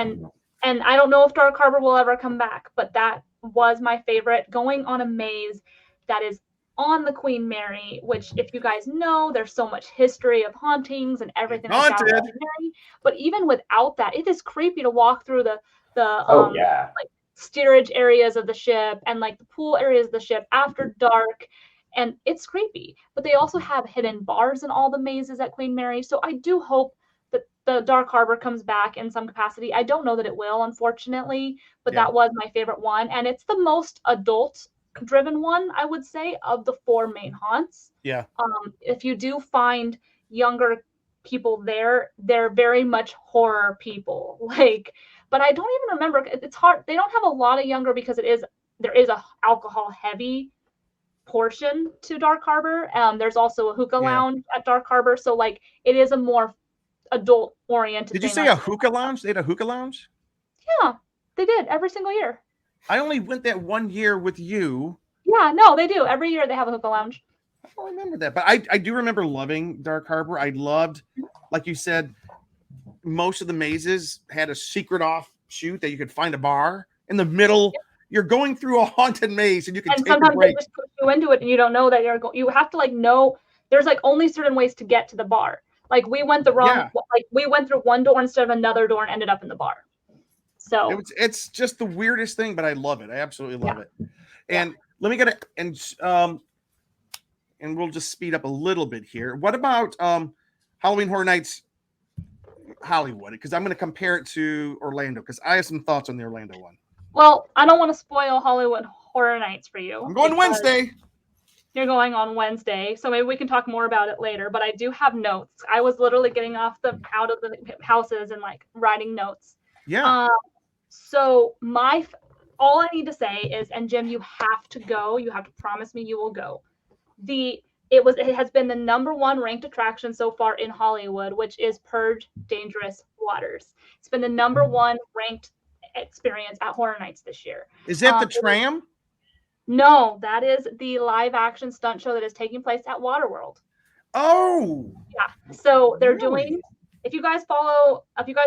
And I don't know if Dark Harbor will ever come back, but that was my favorite. Going on a maze that is on the Queen Mary, which if you guys know, there's so much history of hauntings and everything like that. Haunted. on Queen Mary. But even without that, it is creepy to walk through the Oh, yeah. steerage areas of the ship and like the pool areas of the ship after dark, and it's creepy. But they also have hidden bars in all the mazes at Queen Mary, so I do hope that the Dark Harbor comes back in some capacity. I don't know that it will, unfortunately, but Yeah. that was my favorite one, and it's the most adult driven one, I would say, of the 4 main haunts. Yeah. If you do find younger people there, they're very much horror people. Like, but I don't even remember. It's hard. They don't have a lot of younger because there is a alcohol heavy portion to Dark Harbor. There's also a hookah Yeah. lounge at Dark Harbor, so like it is a more adult oriented. Did you say a hookah lounge? They had a hookah lounge? Yeah, they did every single year. I only went that one year with you. Yeah, no, they do. Every year they have a hookah lounge. I don't remember that, but I do remember loving Dark Harbor. I loved, like you said, most of the mazes had a secret offshoot that you could find a bar in the middle. You're going through a haunted maze and you can And take a sometimes they break. just push you into it and you don't know that you have to like know there's like only certain ways to get to the bar. Like we went the wrong, Yeah. like we went through one door instead of another door and ended up in the bar. So It's just the weirdest thing, but I love it. I absolutely love Yeah. it. And let me get it, and we'll just speed up a little bit here. What about Halloween Horror Nights Hollywood? Because I'm going to compare it to Orlando because I have some thoughts on the Orlando one. well, I don't want to spoil Hollywood Horror Nights for you. I'm going because Wednesday. You're going on Wednesday, so maybe we can talk more about it later. But I do have notes. I was literally getting out of the houses and like writing notes. Yeah. So all I need to say is, and Jim, you have to go. You have to promise me you will go. It has been the #1 ranked attraction so far in Hollywood, which is Purge Dangerous Waters. It's been the #1 ranked experience at Horror Nights this year. Is that the tram? No, that is the live action stunt show that is taking place at Waterworld. Oh, Yeah. So they're really? doing, if you guys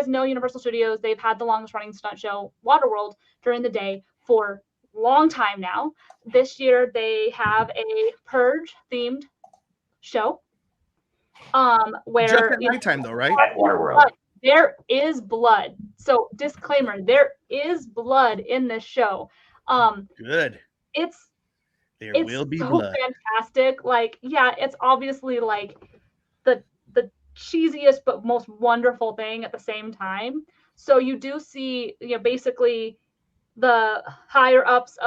know Universal Studios, they've had the longest running stunt show, Waterworld, during the day for a long time now. This year they have a Purge themed show. Where just at nighttime though, right? At Waterworld. There is blood. So disclaimer, there is blood in this show. Good. It's Will be so blood. fantastic. Like, yeah, it's obviously like the cheesiest but most wonderful thing at the same time. So you do see, basically the higher ups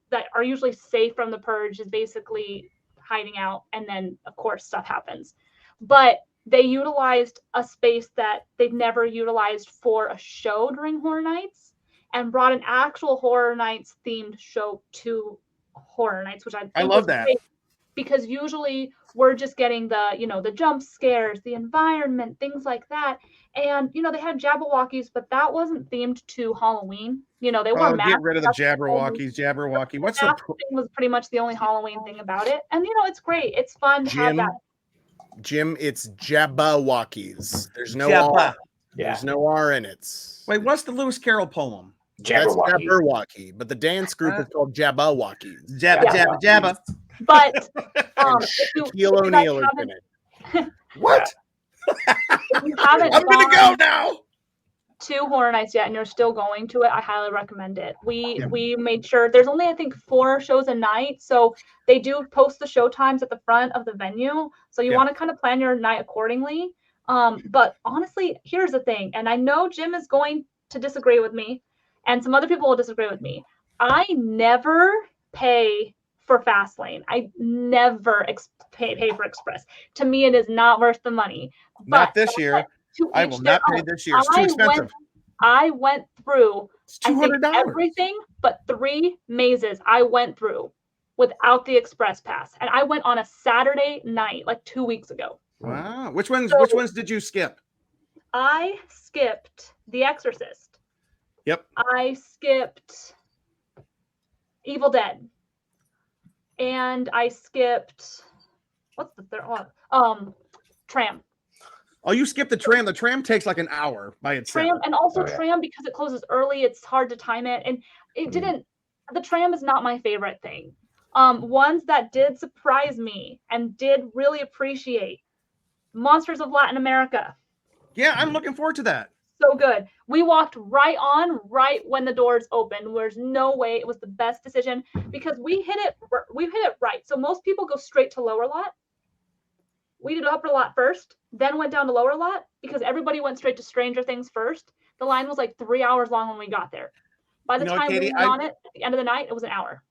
that are usually safe from the purge is basically hiding out, and then of course stuff happens. But they utilized a space that they've never utilized for a show during Horror Nights, and brought an actual Horror Nights themed show to Horror Nights, which I love that. great, because usually we're just getting the jump scares, the environment, things like that. And they had Jabberwockies, but that wasn't themed to Halloween. They were masked. Get rid of the Jabberwockies. What's the thing was pretty much the only Halloween thing about it. And it's great. It's fun to have that. Jim, it's Jabberwockies. There's no Jabba. R. There's no R in it. Wait, what's the Lewis Carroll poem? That's Jabberwocky. Jabberwocky, but the dance group is called Jabberwockies. Jabba. But Shaquille O'Neal is in it. What? If you haven't I'm gonna go now. to Horror Nights yet and you're still going to it, I highly recommend it. We made sure there's only, I think, 4 shows a night, so they do post the show times at the front of the venue, so you want to kind of plan your night accordingly. But honestly, here's the thing, and I know Jim is going to disagree with me, and some other people will disagree with me. I never pay for Fastlane. I never pay for Express. To me, it is not worth the money. Not this year. I will not pay this year. It's too expensive. I went through It's $200. everything but 3 mazes I went through without the Express Pass. And I went on a Saturday night, like 2 weeks ago. Wow. Which ones did you skip? I skipped The Exorcist. Yep. I skipped Evil Dead. And I skipped, what's the third one? Tram. Oh, you skipped the tram. The tram takes like an hour by itself. Tram, and also Tram, because it closes early, it's hard to time it. And it didn't, the tram is not my favorite thing. Ones that did surprise me and did really appreciate, Monsters of Latin America. Yeah, I'm looking forward to that. So good. We walked right when the doors opened. There's no way. It was the best decision because we hit it right. So most people go straight to lower lot. We did upper lot first, then went down to lower lot because everybody went straight to Stranger Things first. The line was like 3 hours long when we got there. By the time Katie, we were on it, at the end of the night, it was an hour.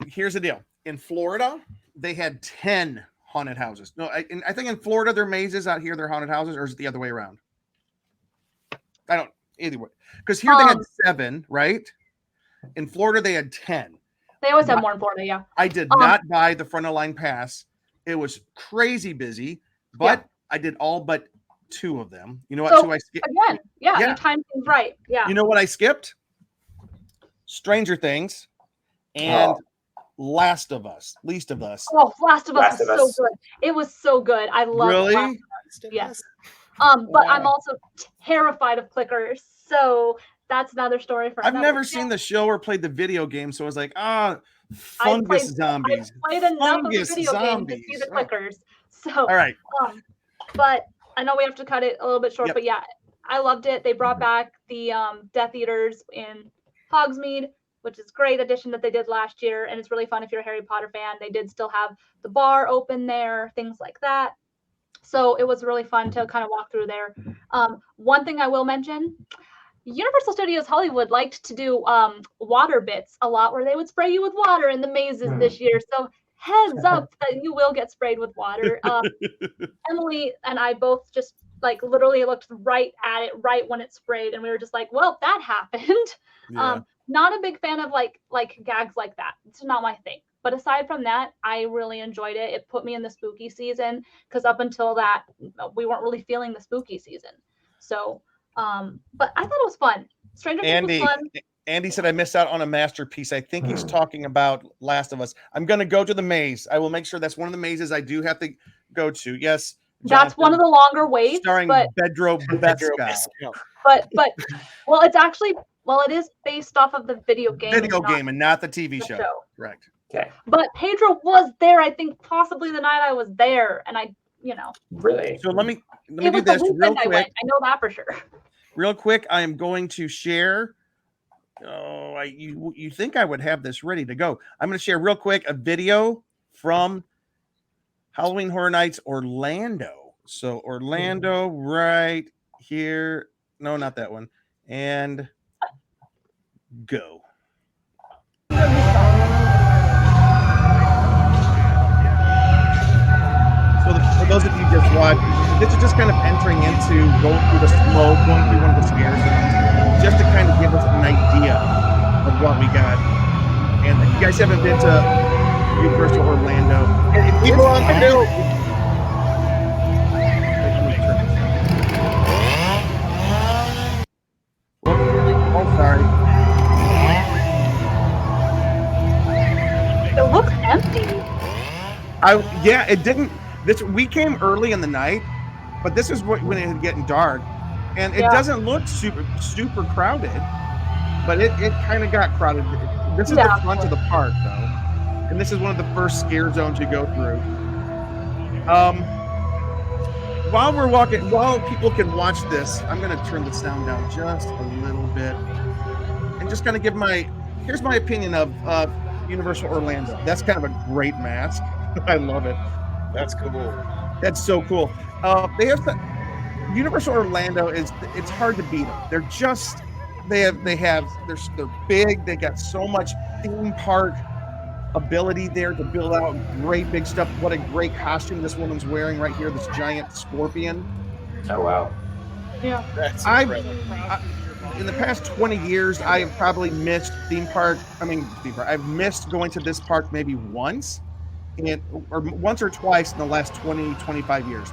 Here's the deal. In Florida, they had 10 haunted houses. No, I think in Florida, they're mazes. Out here, they're haunted houses, or is it the other way around? I don't, either way. Because here they had 7, right? In Florida, they had 10. They always have more in Florida, yeah. I did not buy the front of line pass. It was crazy busy, but I did all but 2 of them. You know what? So, 2 I skipped. Again, you timed things right. Yeah. You know what I skipped? Stranger Things and Last of Us. Least of Us. Oh, Last of Us was so good. It was so good. I love really? Last of Us. Yes. But I'm also terrified of clickers. So that's another story for I've never seen the show or played the video game, so I was like, fungus zombies. I played enough of the video game to see the clickers. So all right. But I know we have to cut it a little bit short, but yeah, I loved it. They brought back the Death Eaters in Hogsmeade, which is a great addition that they did last year, and it's really fun if you're a Harry Potter fan. They did still have the bar open there, things like that. So it was really fun to kind of walk through there. One thing I will mention, Universal Studios Hollywood liked to do water bits a lot where they would spray you with water in the mazes this year. So heads up that you will get sprayed with water. Emily and I both just like literally looked right at it right when it sprayed, and we were just like, well, that happened. Yeah. Not a big fan of like gags like that. It's not my thing. But aside from that, I really enjoyed it. It put me in the spooky season because up until that, we weren't really feeling the spooky season. So, but I thought it was fun. Stranger Things was fun. Andy said I missed out on a masterpiece. I think he's talking about Last of Us. I'm going to go to the maze. I will make sure that's one of the mazes I do have to go to. Yes. That's one of the longer waits, starring but Pedro Pascal. but well, it's actually it is based off of the video game. And not the TV show. Correct. Okay. But Pedro was there, I think, possibly the night I was there, and I, Really. So let me it do was this the real weekend I quick. went. I know that for sure. Real quick, I am going to share. Oh, you think I would have this ready to go? I'm going to share real quick a video from Halloween Horror Nights Orlando. So Orlando, right here. No, not that one. And go. So for those of you just watched, this is just kind of entering into going through the smoke, going through one of the scare zones, just to kind of give us an idea of what we got. And if you guys haven't been to Universal Orlando, People on the hill. Oh, sorry. It looks empty. Yeah, it didn't. We came early in the night, but this is when it had getting dark, and it doesn't look super crowded, but it kind of got crowded. This is the front of the park though, and this is one of the first scare zones you go through. While we're walking, while people can watch this, I'm going to turn the sound down just a little bit, and just kind of give here's my opinion of Universal Orlando. That's kind of a great mask. I love it. That's cool. That's so cool. They have Universal Orlando it's hard to beat them. They're big. They got so much theme park ability there to build out great big stuff. What a great costume this woman's wearing right here, this giant scorpion. Oh wow. Yeah. That's in the past 20 years, I have probably missed theme park. I've missed going to this park maybe once. Or once or twice in the last 20, 25 years.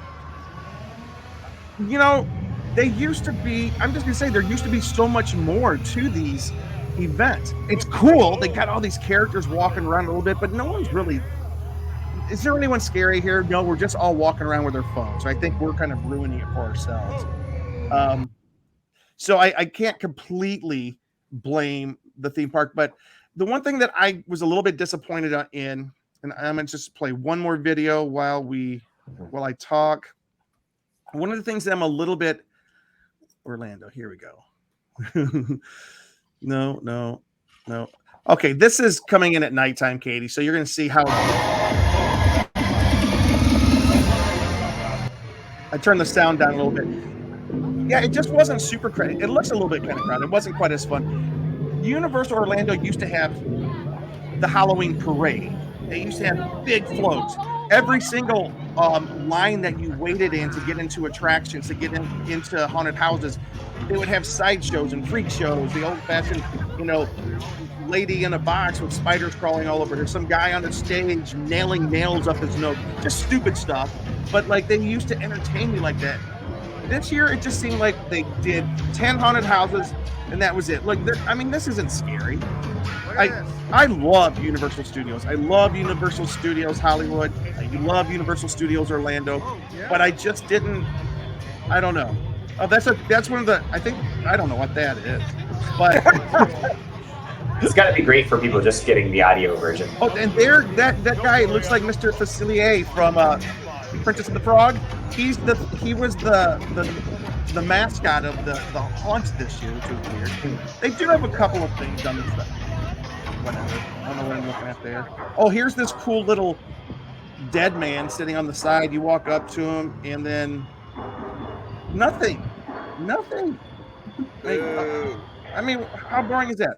They used to be, I'm just going to say, there used to be so much more to these events. It's cool. They got all these characters walking around a little bit, but no one's really, is there anyone scary here? No, we're just all walking around with their phones. So I think we're kind of ruining it for ourselves. So I can't completely blame the theme park, but the one thing that I was a little bit disappointed in, and I'm going to just play one more video while I talk. One of the things that I'm a little bit Orlando, here we go. No. Okay, this is coming in at nighttime, Katie. So you're going to see how I turned the sound down a little bit. Yeah, it just wasn't super crowded. It looks a little bit kind of crowded. It wasn't quite as fun. Universal Orlando used to have the Halloween parade. They used to have big floats. Every single line that you waited in to get into attractions, to get into haunted houses, they would have sideshows and freak shows. The old-fashioned, lady in a box with spiders crawling all over her. Some guy on the stage nailing nails up his nose. Just stupid stuff. But they used to entertain me like that. This year, it just seemed like they did 10 haunted houses, and that was it. This isn't scary. I love Universal Studios. I love Universal Studios Hollywood. I love Universal Studios Orlando. But I just didn't. I don't know. Oh, that's one of the. I don't know what that is. But it's got to be great for people just getting the audio version. Oh, and that guy looks like Mr. Facilier from Princess and the Frog. He was the mascot of the haunt this year, which was weird. They do have a couple of things on this stuff. Whatever. I don't know what I'm looking at there. Oh, here's this cool little dead man sitting on the side. You walk up to him, and then nothing. How boring is that?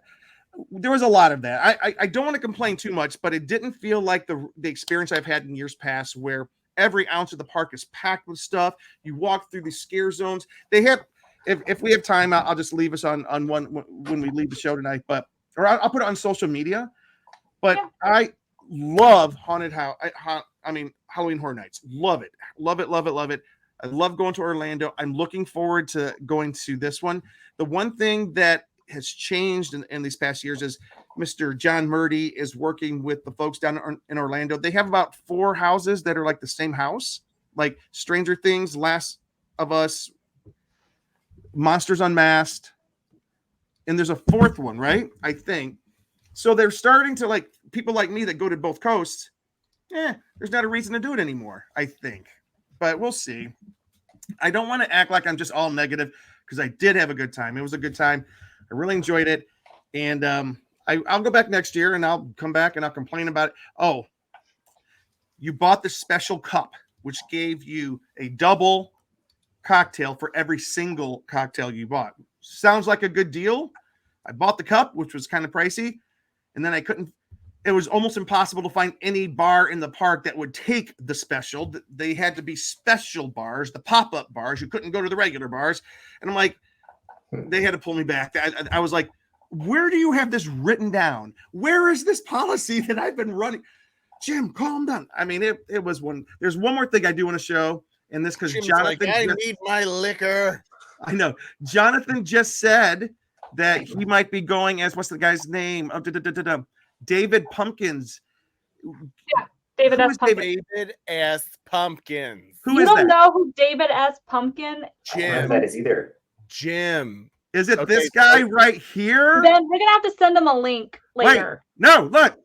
There was a lot of that. I don't want to complain too much, but it didn't feel like the experience I've had in years past, where every ounce of the park is packed with stuff. You walk through these scare zones. They have, if we have time, I'll just leave us on one when we leave the show tonight. Or I'll put it on social media. But yeah. I love Halloween Horror Nights. Love it. I love going to Orlando. I'm looking forward to going to this one. The one thing that has changed in these past years is Mr. John Murdy is working with the folks down in Orlando. They have about 4 houses that are like the same house, like Stranger Things, Last of Us, Monsters Unmasked, and there's a 4th one, right? I think. So they're starting to, like, people like me that go to both coasts, there's not a reason to do it anymore, I think. But we'll see. I don't want to act like I'm just all negative because I did have a good time. It was a good time. I really enjoyed it. And I'll go back next year and I'll come back and I'll complain about it. Oh, you bought the special cup, which gave you a double cocktail for every single cocktail you bought. Sounds like a good deal. I bought the cup, which was kind of pricey. And then it was almost impossible to find any bar in the park that would take the special. They had to be special bars, the pop-up bars. You couldn't go to the regular bars. And I'm like, they had to pull me back. I was like, where do you have this written down? Where is this policy that I've been running? Jim, calm down. I mean, it was one. There's one more thing I do want to show. And this because Jonathan. I need my liquor. I know. Jonathan just said that he might be going as, what's the guy's name? David Pumpkins. Yeah, David S. Pumpkins. David S. Pumpkins. Who you is don't that? know who David S. Pumpkin? I don't know who that is either. Jim. Is it this guy right here? Then we're gonna have to send him a link later. Wait, no, look.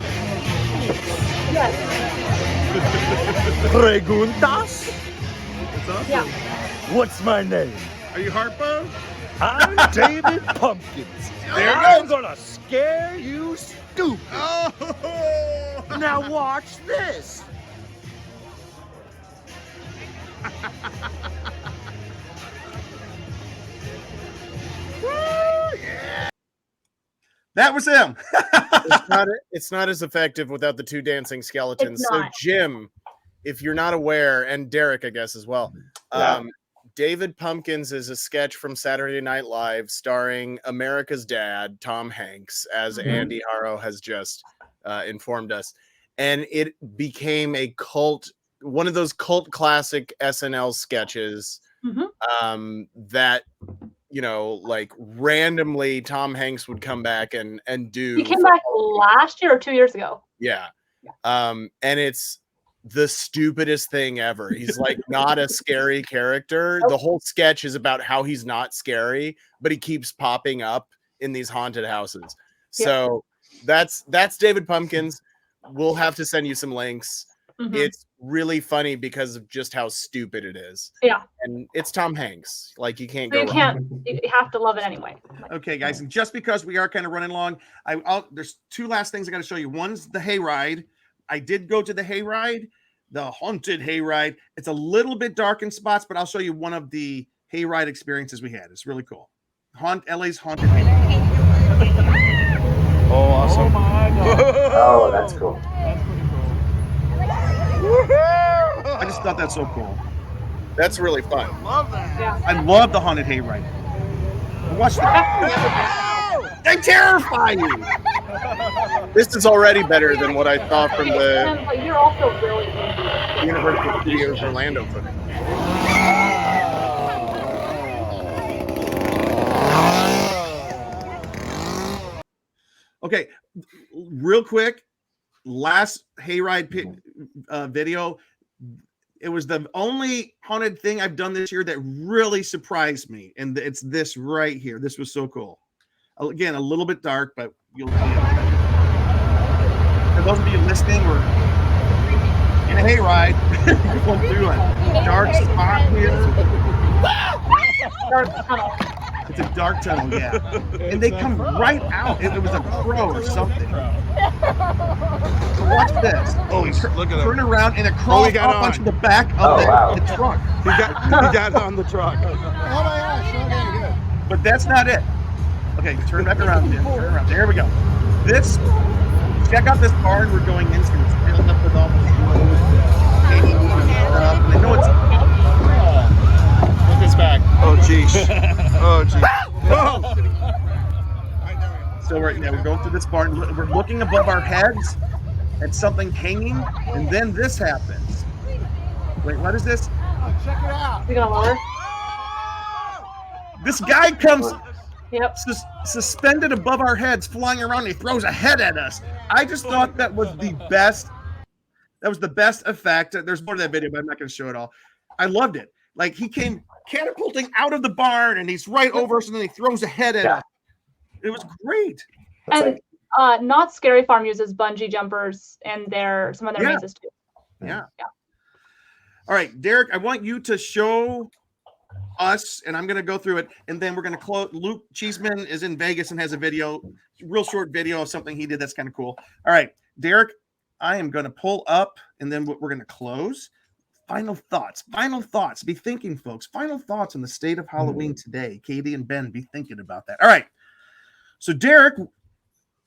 Yes. Preguntas? Yeah. What's my name? Are you Harpo? I'm David Pumpkins. There you I'm go. gonna scare you stupid. Oh. Now watch this. That was him. It's not as effective without the 2 dancing skeletons. It's So not. Jim, if you're not aware, and Derek, I guess as well, David Pumpkins is a sketch from Saturday Night Live starring America's Dad, Tom Hanks, as Andy Harrow has just informed us. And it became a cult, one of those cult classic SNL sketches that, you know, like randomly Tom Hanks would come back and do. He came back last year or 2 years ago. Yeah. And it's the stupidest thing ever. He's like not a scary character. The whole sketch is about how he's not scary, but he keeps popping up in these haunted houses. So that's David Pumpkins. We'll have to send you some links. It's really funny because of just how stupid it is. Yeah. And it's Tom Hanks. Like you can't So go you wrong. can't. You have to love it anyway. Okay, guys, and just because we are kind of running long, there's 2 last things I got to show you. One's the hayride. I did go to the hayride, the Haunted Hayride. It's a little bit dark in spots, but I'll show you one of the hayride experiences we had. It's really cool. LA's Haunted Hayride. Oh, awesome. Oh, my God. Oh, that's cool. That's pretty cool. I just thought that's so cool. That's really fun. Love that. Yeah. I love the Haunted Hayride. Watch that. They terrify you. This is already better than what I thought from the And, but you're also really into it. Universal Studios Orlando footage. Okay, real quick, last hayride video. It was the only haunted thing I've done this year that really surprised me, and it's this right here. This was so cool. Again, a little bit dark, but you'll see it. For those of you listening, we're in a hayride going through a dark spot here. Dark tunnel. It's a dark tunnel, yeah. And they come right out. It was a crow or something. So watch this. Oh, look at him. Turn around and it crawls got up on. onto the back of Oh, wow. the truck. He got on the truck. Oh my gosh, okay, good. But that's not it. Okay, turn back around. Jim. Turn around. There we go. This, check out this barn we're going into. It's filled up with all the I know it's. Look his back. Oh, jeez. Oh, jeez. Oh. So we're going through this barn. We're looking above our heads at something hanging, and then this happens. Wait, what is this? Oh, check it out. We gonna lower? This guy comes. Yep. suspended above our heads, flying around. He throws a head at us. I just thought that was the best. That was the best effect. There's more to that video, but I'm not going to show it all. I loved it. Like he came catapulting out of the barn, and he's right over us, and then he throws a head at us. It was great. That's And Not Scary Farm uses bungee jumpers and some of their mazes too. Yeah. All right, Derek, I want you to show us, and I'm going to go through it, and then we're going to close. Luke Cheeseman is in Vegas and has a video, real short video of something he did that's kind of cool. All right, Derek, I am going to pull up, and then we're going to close. Final thoughts. Be thinking, folks. Final thoughts on the state of Halloween today. Katie and Ben, be thinking about that. All right. So, Derek,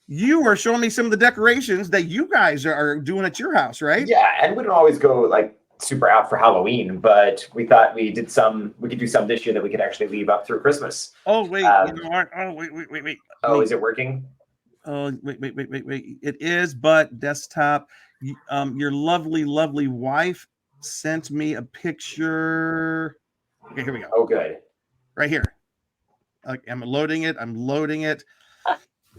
you were showing me some of the decorations that you guys are doing at your house, right? Yeah, and we don't always go like super out for Halloween, but we thought we could do some this year that we could actually leave up through Christmas. Oh, wait. You know what? Oh, wait. Oh, is it working? Oh, wait. It is, but desktop. Your lovely wife sent me a picture. Okay, here we go. Oh, good. Right here. I'm loading it.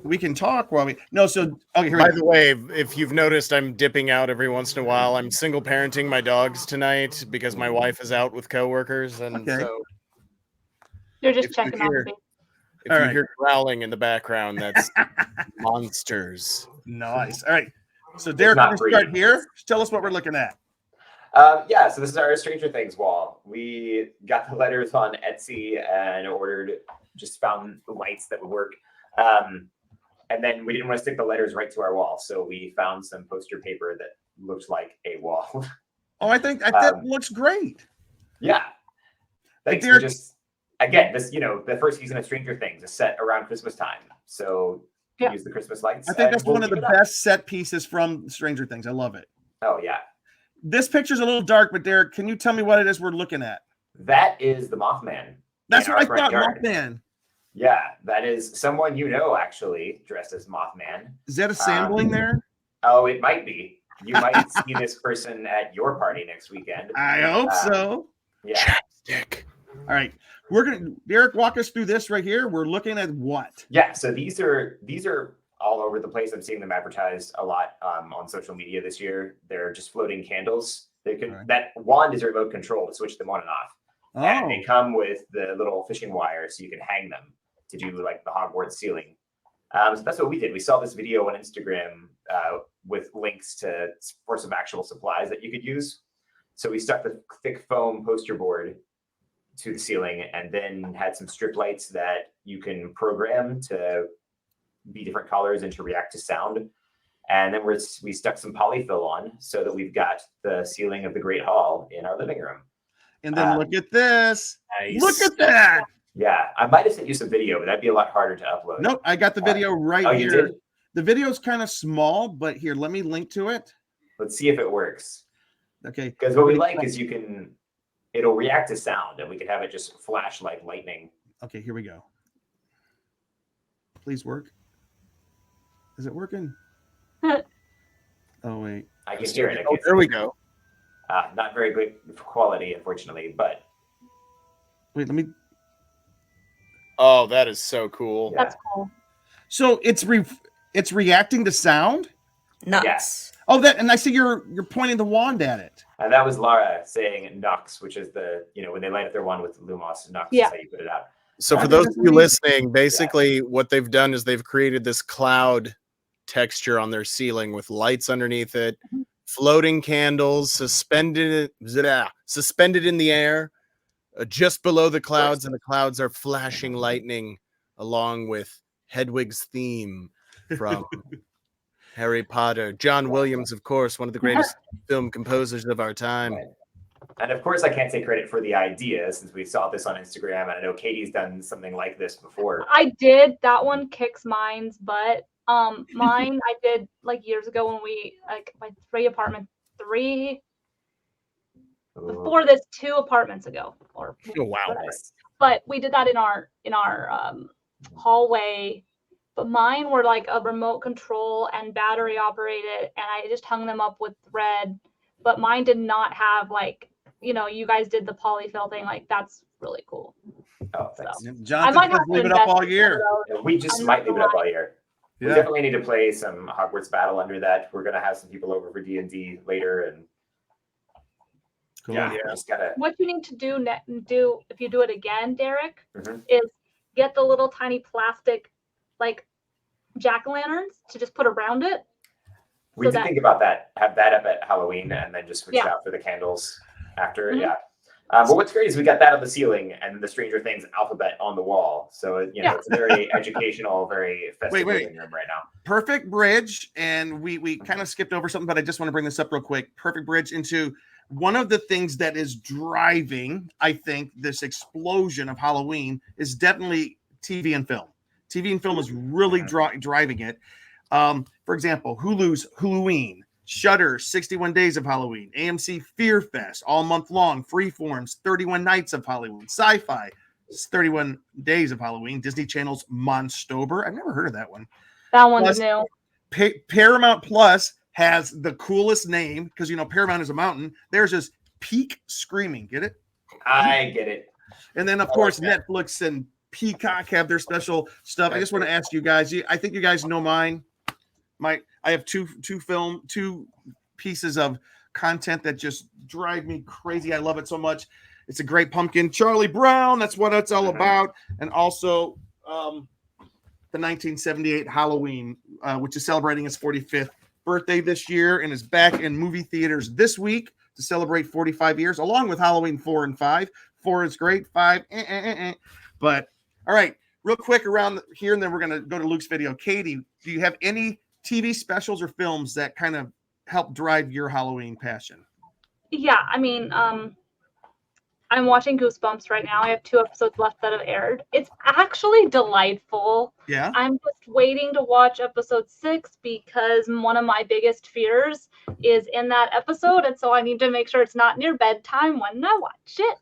We can talk while we okay. Here we By go. the way, if you've noticed, I'm dipping out every once in a while. I'm single parenting my dogs tonight because my wife is out with coworkers, and so You're just if checking you on hear- the if All you right. hear growling in the background, that's monsters. Nice. All right. So Derek, we're not gonna start breathing. here. Tell us what we're looking at. Yeah, so this is our Stranger Things wall. We got the letters on Etsy and found the lights that would work. And then we didn't want to stick the letters right to our wall, so we found some poster paper that looked like a wall. Oh, I think that looks great. Yeah. Thanks. Derek- Again, this, the first season of Stranger Things is set around Christmas time. So use the Christmas lights. I think and that's we'll one of the keep it up. best set pieces from Stranger Things. I love it. Oh, yeah. This picture's a little dark, but Derek, can you tell me what it is we're looking at? That is the Mothman. That's in what our I front thought, yard. Mothman. Yeah, that is someone actually dressed as Mothman. Is that a sampling there? Oh, it might be. You might see this person at your party next weekend. I hope so. Yeah. Stick. All right. Derek, walk us through this right here. We're looking at what? Yeah, so these are all over the place. I'm seeing them advertised a lot on social media this year. They're just floating candles. That wand is remote control to switch them on and off. Oh, And they come with the little fishing wire so you can hang them to do like the Hogwarts ceiling. So that's what we did. We saw this video on Instagram with links for some actual supplies that you could use. So we stuck the thick foam poster board to the ceiling and then had some strip lights that you can program to be different colors and to react to sound. And then we stuck some polyfill on so that we've got the ceiling of the Great Hall in our living room. and then look at this. Nice. Look at that. Yeah, I might have sent you some video, but that'd be a lot harder to upload. Nope, I got the video right Oh, here. you did? The video's kind of small, but here, let me link to it. Let's see if it works. Okay. Because what we like is it'll react to sound, and we can have it just flash like lightning. Okay, here we go. Please work. Is it working? Oh, wait. I can hear it. I Oh, can't there we go. not very good quality, unfortunately, but Wait, let me. Oh, that is so cool. Yeah. That's cool. So it's reacting to sound? Nuts. Yes. Oh, and I see you're pointing the wand at it. And that was Lara saying Nux, which is when they light up their wand with Lumos, Nux Yeah. is how you put it out. So for Okay, those that's of you amazing. listening, basically what they've done is they've created this cloud texture on their ceiling with lights underneath it, floating candles suspended in the air, just below the clouds, and the clouds are flashing lightning along with Hedwig's theme from Harry Potter. John Williams, of course, one of the greatest film composers of our time. Right. And of course, I can't take credit for the idea since we saw this on Instagram, and I know Katie's done something like this before. I did. That one kicks mine's butt. Mine I did like years ago when we my before this 2 apartments ago or Oh, wow. whatever. Nice. But we did that in our hallway. But mine were like a remote control and battery operated, and I just hung them up with thread. But mine did not have you guys did the polyfill thing. Like, that's really cool. Oh, thanks. So. Jonathan might says have to leave it up invest all in year. one of We just I'm might not leave it gonna up all year. We Yeah. definitely need to play some Hogwarts Battle under that. We're gonna have some people over for D&D later, and Cool. yeah, we just gotta. What you need to do if you do it again, Derek, Mhm. is get the little tiny plastic like jack-o'-lanterns to just put around it. We so did that- think about that. Have that up at Halloween, and then just switch it Yeah. out for the candles after. Mhm. Yeah. But what's great is we got that on the ceiling and the Stranger Things alphabet on the wall. So it's a very educational, very festive Wait. living room right now. Perfect bridge, and we kind of skipped over something, but I just want to bring this up real quick. Perfect bridge into one of the things that is driving, I think, this explosion of Halloween is definitely TV and film. TV and film is really driving it. For example, Hulu's Halloween, Shudder, 61 Days of Halloween, AMC Fear Fest, all month long, Freeform's 31 Nights of Halloween, Sci-Fi, 31 Days of Halloween, Disney Channel's Monstober. I've never heard of that one. That one's Plus, new. Paramount Plus has the coolest name because Paramount is a mountain. There's just Peak Screaming. Get it? I get it. And then of course Netflix and Peacock have their special stuff. I just want to ask you guys. I think you guys know mine. I have two pieces of content that just drive me crazy. I love it so much. It's a Great Pumpkin, Charlie Brown. That's what it's all about. And also the 1978 Halloween, which is celebrating its 45th birthday this year and is back in movie theaters this week to celebrate 45 years, along with Halloween 4 and 5. 4 is great, 5, But all right, real quick around here, and then we're going to go to Luke's video. Katie, do you have any TV specials or films that kind of help drive your Halloween passion? Yeah, I mean, I'm watching Goosebumps right now. I have 2 episodes left that have aired. It's actually delightful. Yeah. I'm just waiting to watch episode 6 because one of my biggest fears is in that episode, and so I need to make sure it's not near bedtime when I watch it.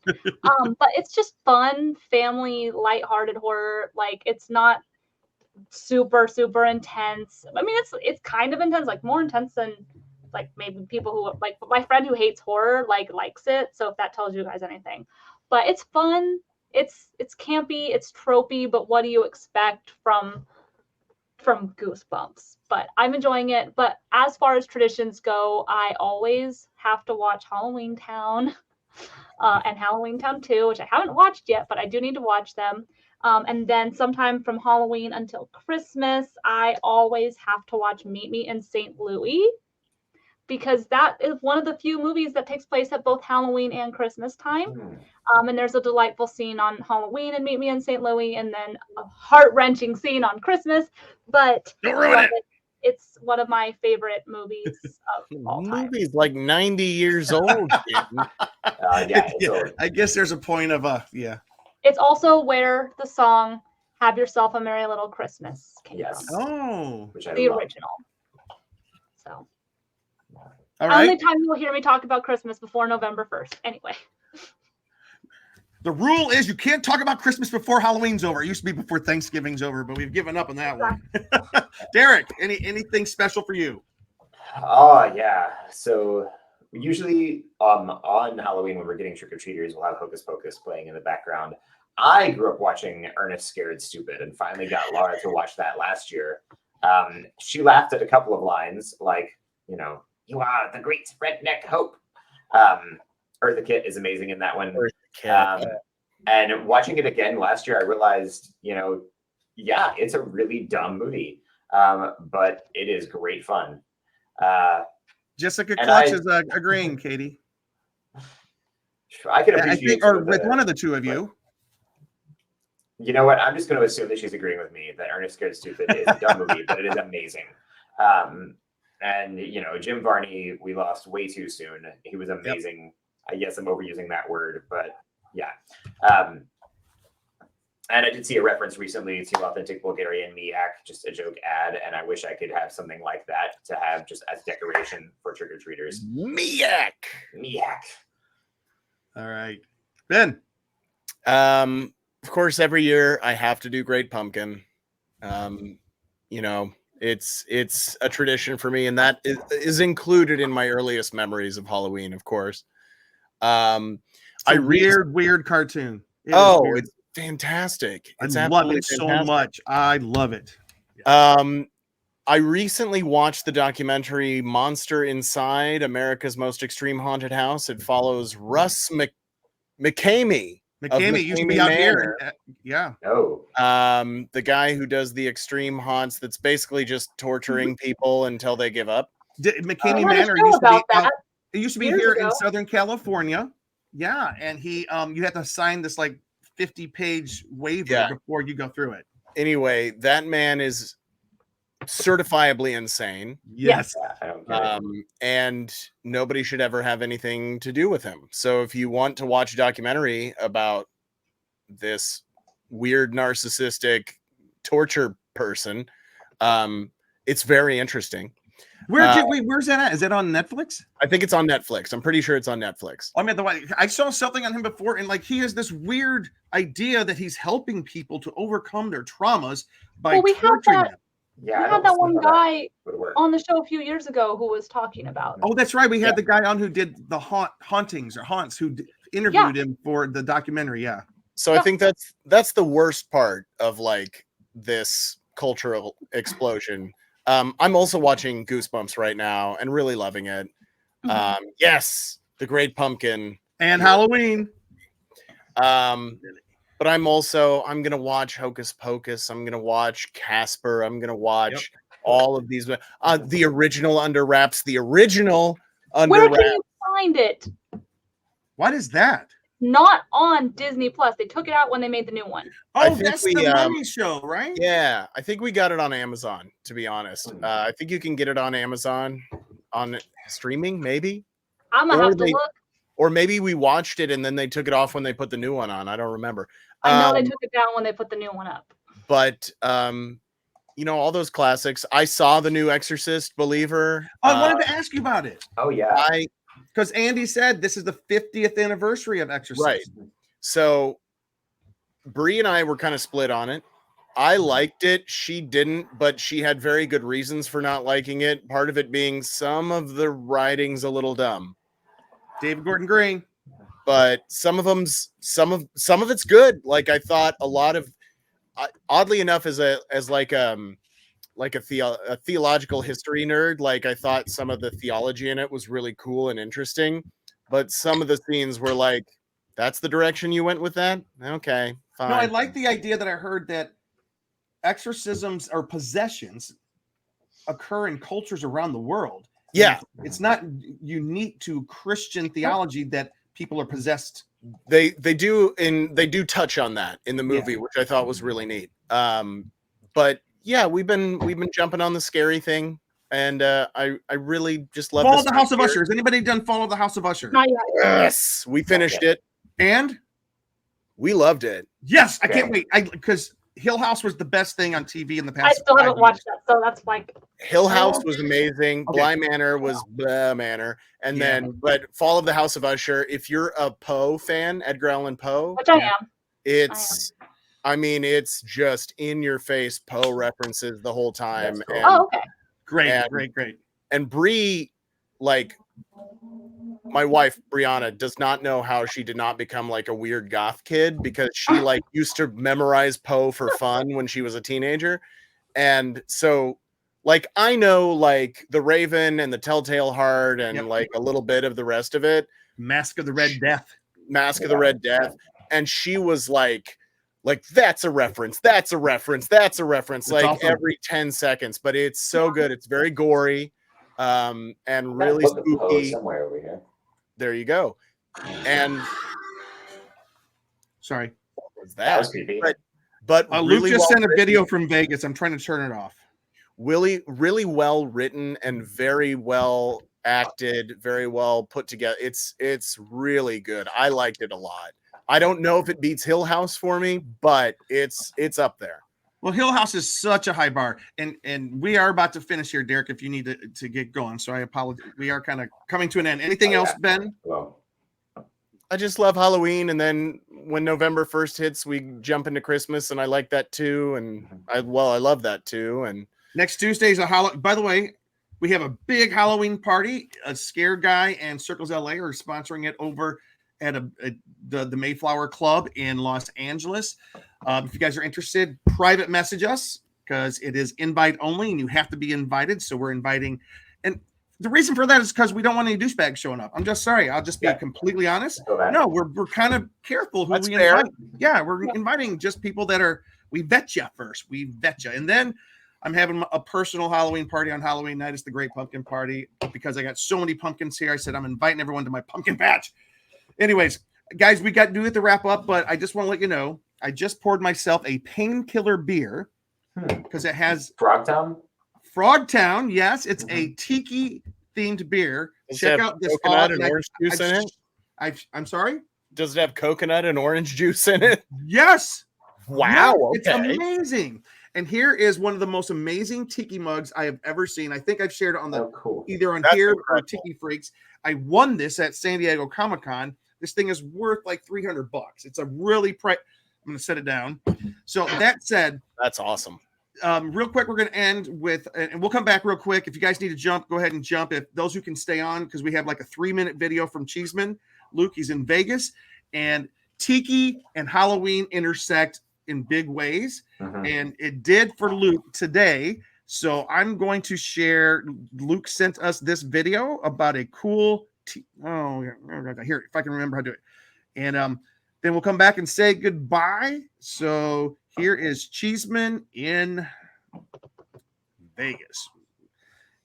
But it's just fun, family, lighthearted horror. Like, it's not super intense. I mean, it's kind of intense, like more intense than like maybe people who like my friend who hates horror likes it. So if that tells you guys anything, but it's fun. It's campy, it's tropey, but what do you expect from Goosebumps? But I'm enjoying it. But as far as traditions go, I always have to watch Halloween Town and Halloween Town 2, which I haven't watched yet, but I do need to watch them. And then sometime from Halloween until Christmas, I always have to watch Meet Me in St. Louis, because that is one of the few movies that takes place at both Halloween and Christmas time. And there's a delightful scene on Halloween in Meet Me in St. Louis, and then a heart-wrenching scene on Christmas. But Don't ruin it. It's one of my favorite movies of all time. Movie's like 90 years old. I guess there's a point of It's also where the song "Have Yourself a Merry Little Christmas" came from. Which I the love. original. So, all right. only time you'll hear me talk about Christmas before November 1st. Anyway. The rule is you can't talk about Christmas before Halloween's over. It used to be before Thanksgiving's over, but we've given up on that one. Derek, anything special for you? Oh yeah. So usually on Halloween when we're getting trick-or-treaters, we'll have Hocus Pocus playing in the background. I grew up watching Ernest Scared Stupid and finally got Laura to watch that last year. She laughed at a couple of lines like, you are the great redneck hope. Eartha Kitt is amazing in that one. And watching it again last year, I realized, it's a really dumb movie, but it is great fun. Jessica Clutch is agreeing, Katie. I can appreciate or with one of the two of you. You know what? I'm just going to assume that she's agreeing with me that Ernest Scared Stupid is a dumb movie, but it is amazing. And Jim Varney, we lost way too soon. He was amazing. Yep. I guess I'm overusing that word, but yeah. And I did see a reference recently to Authentic Bulgarian Miak, just a joke ad, and I wish I could have something like that to have just as decoration for trick-or-treaters. Miak. All right. Ben. Of course, every year I have to do Great Pumpkin. It's a tradition for me, and that is included in my earliest memories of Halloween, of course. Weird cartoon. fantastic. I It's love absolutely it so fantastic. much. I love it. I recently watched the documentary Monster Inside, America's Most Extreme Haunted House. It follows Russ McCamey of McCamey used to be McCamey out Manor. here. Yeah. Oh, The guy who does the extreme haunts that's basically just torturing people until they give up. McCamey I had a Manor show used to be about that it used to be years here in ago. Southern California. Yeah, and he you have to sign this like 50-page waiver Yeah. before you go through it. Anyway, that man is certifiably insane. Yes. yeah, I don't get it. And nobody should ever have anything to do with him. So if you want to watch a documentary about this weird narcissistic torture person, it's very interesting. Where's that at? Is that on Netflix? I think it's on Netflix. I'm pretty sure it's on Netflix. I mean, I saw something on him before, and like he has this weird idea that he's helping people to overcome their traumas by Well, we had torturing that- them. Yeah, We I had don't that see one how guy would work. on the show a few years ago who was talking about. Oh, that's right. We had the guy on who did the hauntings or haunts who interviewed him for the documentary. Yeah. So I think that's the worst part of like this cultural explosion. I'm also watching Goosebumps right now and really loving it. Yes, The Great Pumpkin And Halloween. But I'm gonna watch Hocus Pocus. I'm gonna watch Casper. I'm gonna watch all of these. The original Under Wraps. The original Under Where Wraps. can you find it? What is that? Not on Disney Plus. They took it out when they made the new one. I Oh, think that's we, the Mummy show, right? Yeah, I think we got it on Amazon. To be honest, I think you can get it on Amazon on streaming, maybe. I'm gonna Or have to they- look. Or maybe we watched it and then they took it off when they put the new one on. I don't remember. I know they took it down when they put the new one up. But you know, all those classics. I saw the new Exorcist Believer. I wanted to ask you about it Oh yeah. because Andy said this is the 50th anniversary of Exorcist. Right. So Bree and I were kind of split on it. I liked it. She didn't, but she had very good reasons for not liking it. Part of it being some of the writing's a little dumb. David Gordon Green. But some of it's good. Like I thought a lot of oddly enough as a theological history nerd, like I thought some of the theology in it was really cool and interesting, but some of the scenes were like, that's the direction you went with that? Okay, fine. No, I like the idea that I heard that exorcisms or possessions occur in cultures around the world. Yeah. It's not unique to Christian theology that people are possessed. They do touch on that in the movie, which I thought was really neat. But yeah, we've been jumping on the scary thing, and I really just love Follow this the House of here. Usher. Has anybody done Follow the House of Usher? Not yet. Yes, we finished it. And We loved it. yes, I can't wait. Because Hill House was the best thing on TV in the past. I still 5 haven't years. watched that, so that's like Hill House was amazing. Okay. Bly Manor was Blah Manor. And then, but Fall of the House of Usher, if you're a Poe fan, Edgar Allan Poe, which I am. it's, I mean, it's just in your face Poe references the whole time. That's cool. And, Oh, okay. Great, And- great. and Bree, like, my wife Brianna does not know how she did not become like a weird goth kid, because she like used to memorize Poe for fun when she was a teenager. And so like I know like the Raven and the Telltale Heart and Yep. like a little bit of the rest of it, Mask of the Red Death. Mask of the Red Death, and she was like that's a reference, that's a reference, that's a reference, That's like awesome. every 10 seconds. But it's so good. It's very gory, and really Book of Poe spooky. somewhere over here. There you go. And Sorry. what's That that? was creepy. But Luke really just well sent a written, video from Vegas. I'm trying to turn it off. really well written and very well acted, very well put together. It's really good. I liked it a lot. I don't know if it beats Hill House for me, but it's up there. Well, Hill House is such a high bar, and we are about to finish here, Derek. If you need to get going, so I apologize. We are kind of coming to an end. Anything else, Ben? Well, I just love Halloween, and then when November 1st hits, we jump into Christmas, and I like that too. And I love that too. And Next Tuesday is a Halloween. By the way, we have a big Halloween party. A Scared Guy and Circles LA are sponsoring it over at the Mayflower Club in Los Angeles. If you guys are interested, private message us because it is invite only and you have to be invited. So we're inviting. And the reason for that is because we don't want any douchebags showing up. I'm just sorry. I'll just be completely honest. No, we're kind of careful who we invite. Yeah, we're inviting just people that we vet you first. We vet you. And then I'm having a personal Halloween party on Halloween night. It's the Great Pumpkin Party because I got so many pumpkins here. I said I'm inviting everyone to my pumpkin patch. Anyways, guys, we got to do it to wrap up, but I just want to let you know, I just poured myself a painkiller beer because it has Frogtown. Yes, it's a tiki themed beer. Check out this coconut and orange juice in it. I'm sorry? Does it have coconut and orange juice in it? Yes. Wow. It's amazing. And here is one of the most amazing tiki mugs I have ever seen. I think I've shared it on either on here or Tiki Freaks. I won this at San Diego Comic-Con. This thing is worth like $300. It's a really I'm going to set it down. So that said, that's awesome. Real quick, we're going to end with, and we'll come back real quick. If you guys need to jump, go ahead and jump. If those who can stay on, because we have like a 3-minute video from Cheeseman. Luke, he's in Vegas, and Tiki and Halloween intersect in big ways, and it did for Luke today. So I'm going to share. Luke sent us this video about a cool. Here, if I can remember how to do it, and then we'll come back and say goodbye. So here is Cheeseman in Vegas,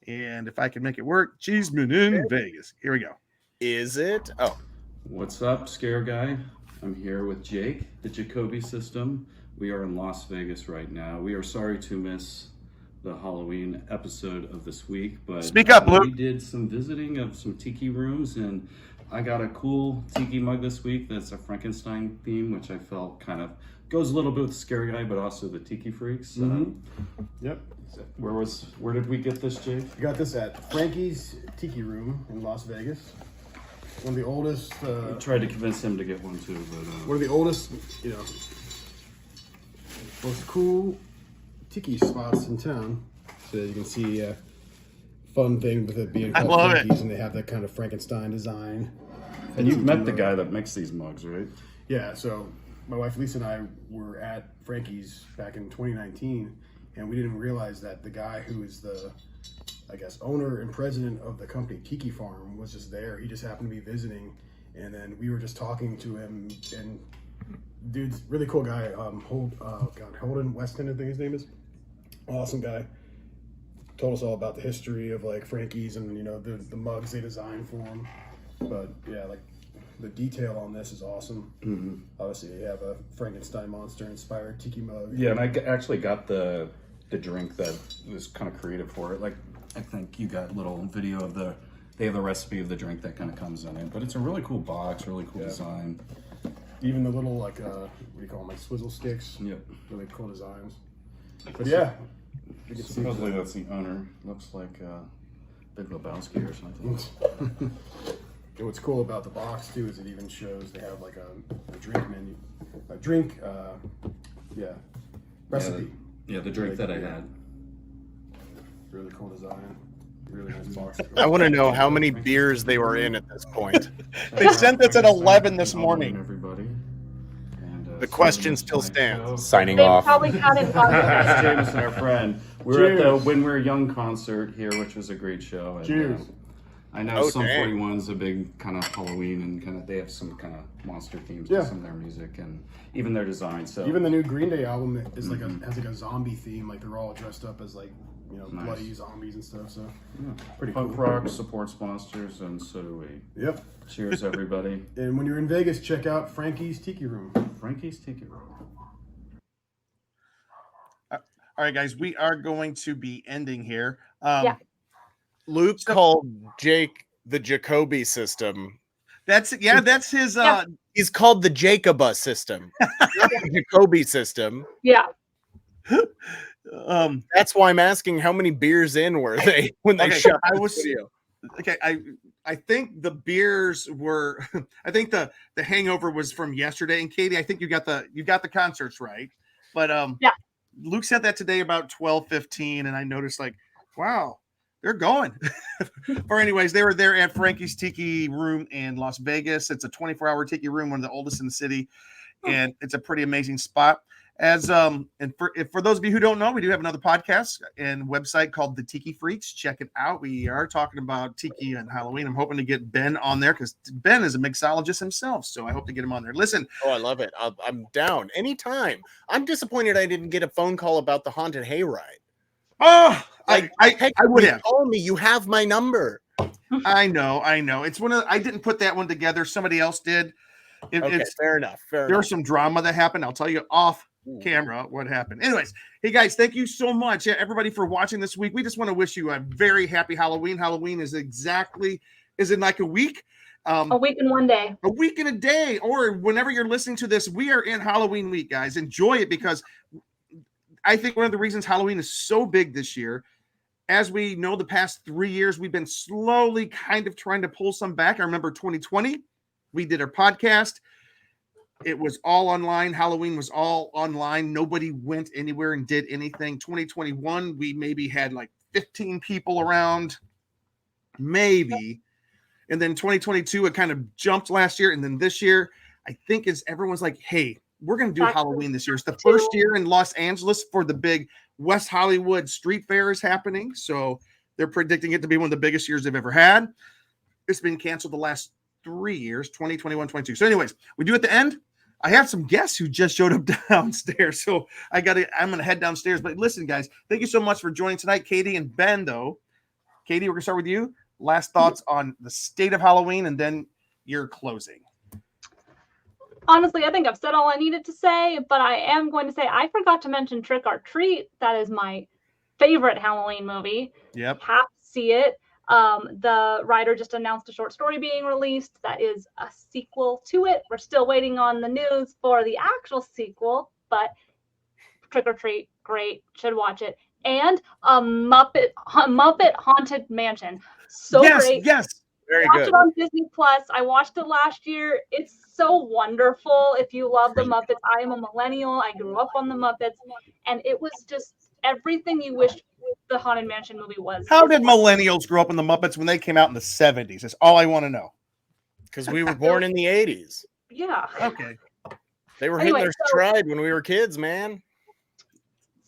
and if I can make it work, Cheeseman in Vegas. Here we go. Is it? Oh, what's up, Scare Guy? I'm here with Jake, the Jacoby System. We are in Las Vegas right now. We are sorry to miss the Halloween episode of this week, but speak up, Luke. We did some visiting of some tiki rooms, and I got a cool tiki mug this week that's a Frankenstein theme, which I felt kind of goes a little bit with the Scary Guy, but also the Tiki Freaks. Yep. Where did we get this, Jake? We got this at Frankie's Tiki Room in Las Vegas. One of the oldest. I tried to convince him to get one too, but one of the oldest, most cool tiki spots in town. So you can see a fun thing with it being called Frankie's, and they have that kind of Frankenstein design. And you've met the guy that makes these mugs, right? Yeah. So my wife Lisa and I were at Frankie's back in 2019, and we didn't realize that the guy who is the, I guess, owner and president of the company Tiki Farm was just there. He just happened to be visiting, and then we were just talking to him, and dude's really cool guy. Holden Weston, I think his name is. Awesome guy. Told us all about the history of like Frankie's and the mugs they designed for him. But yeah, like the detail on this is awesome. Obviously, they have a Frankenstein monster inspired tiki mug. Yeah, and I actually got the drink that was kind of creative for it. Like, I think you got a little video of they have the recipe of the drink that kind of comes in it. But it's a really cool box, really cool design. Even the little what do you call them, like swizzle sticks? Yep. Really cool designs. But yeah. Supposedly that's the owner. Looks like Big Lebowski or something. And what's cool about the box too is it even shows they have like a drink menu, recipe. Yeah, the drink that I had. Really cool design. Really nice box. I want to know how many beers they were in at this point. They sent this at 11 this morning. Everybody. And, the question still stands. Signing They off. probably counted That's Jameson, our friend. We were at the When We Were Young concert here, which was a great show. And, Cheers. I know Sum 41's a big kind of Halloween, and they have some kind of monster themes in some of their music and even their design. So even the new Green Day album is has like a zombie theme. Like they're all dressed up as like bloody zombies and stuff. So pretty cool. Punk rock supports monsters, and so do we. Yep. Cheers, everybody. And when you're in Vegas, check out Frankie's Tiki Room. Frankie's Tiki Room. All right, guys, we are going to be ending here. Luke called Jake the Jacoby System. That's his. He's called the Jacoba System, not the Jacoby System. Yeah. That's why I'm asking how many beers in were they when they shot the video. Okay, I think the beers were. I think the hangover was from yesterday. And Katie, I think you got the concerts right. But Luke said that today about 12:15, and I noticed like, wow, they're going. Or anyways, they were there at Frankie's Tiki Room in Las Vegas. It's a 24-hour tiki room, one of the oldest in the city, and it's a pretty amazing spot. As and for those of you who don't know, we do have another podcast and website called The Tiki Freaks. Check it out. We are talking about tiki and Halloween. I'm hoping to get Ben on there because Ben is a mixologist himself, so I hope to get him on there. Listen, Oh, I love it. I'm down anytime. I'm disappointed I didn't get a phone call about the Haunted Hayride. oh, Like, I would have. Call me. You have my number. I know. It's one of I didn't put that one together. Somebody else did. Okay, fair enough. There was some drama that happened. I'll tell you off camera what happened. Anyways, hey guys, thank you so much, everybody, for watching this week. We just want to wish you a very happy Halloween. Halloween is in like a week. A week and 1 day. A week and a day, or whenever you're listening to this, we are in Halloween week, guys. Enjoy it because I think one of the reasons Halloween is so big this year, as we know, the past 3 years, we've been slowly kind of trying to pull some back. I remember 2020, we did our podcast. It was all online. Halloween was all online. Nobody went anywhere and did anything. 2021, we maybe had like 15 people around, maybe. And then 2022, it kind of jumped last year. And then this year, I think everyone's like, hey, we're going to do Halloween this year. It's the first year in Los Angeles for the big West Hollywood Street Fair is happening. So they're predicting it to be one of the biggest years they've ever had. It's been canceled the last 3 years, 2021, 22. So anyways, we do at the end. I have some guests who just showed up downstairs. So I'm going to head downstairs. But listen, guys, thank you so much for joining tonight. Katie and Ben, though. Katie, we're going to start with you. Last thoughts on the state of Halloween and then your closing. Honestly, I think I've said all I needed to say, but I am going to say I forgot to mention Trick or Treat. That is my favorite Halloween movie. Yep. Have to see it. The writer just announced a short story being released that is a sequel to it. We're still waiting on the news for the actual sequel, but Trick or Treat, great, should watch it. And a Muppet Haunted Mansion, so great. Yes, very Watch good. it on Disney Plus. I watched it last year. It's so wonderful. If you love the Muppets, I am a millennial. I grew up on the Muppets, and it was just everything you wished the Haunted Mansion movie was. How did millennials grow up in the Muppets when they came out in the 70s? That's all I want to know. Because we were born in the 80s. Yeah. Okay. They were Anyway, hitting their stride when we were kids, man.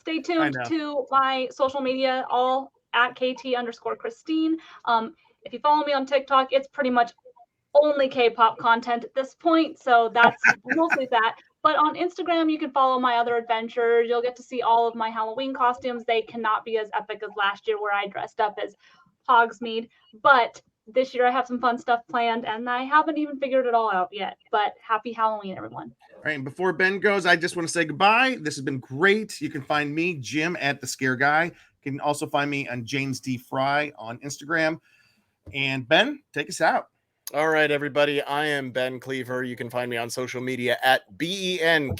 Stay tuned to my social media, all at KT_Christine. If you follow me on TikTok, it's pretty much only K-pop content at this point. So that's mostly that. But on Instagram, you can follow my other adventures. You'll get to see all of my Halloween costumes. They cannot be as epic as last year where I dressed up as Hogsmeade. But this year I have some fun stuff planned and I haven't even figured it all out yet. But happy Halloween, everyone. All right. And before Ben goes, I just want to say goodbye. This has been great. You can find me, Jim, at The Scare Guy. You can also find me on James D. Fry on Instagram. And Ben, take us out. All right, everybody. I am Ben Cleaver. You can find me on social media at BENKLIEWER.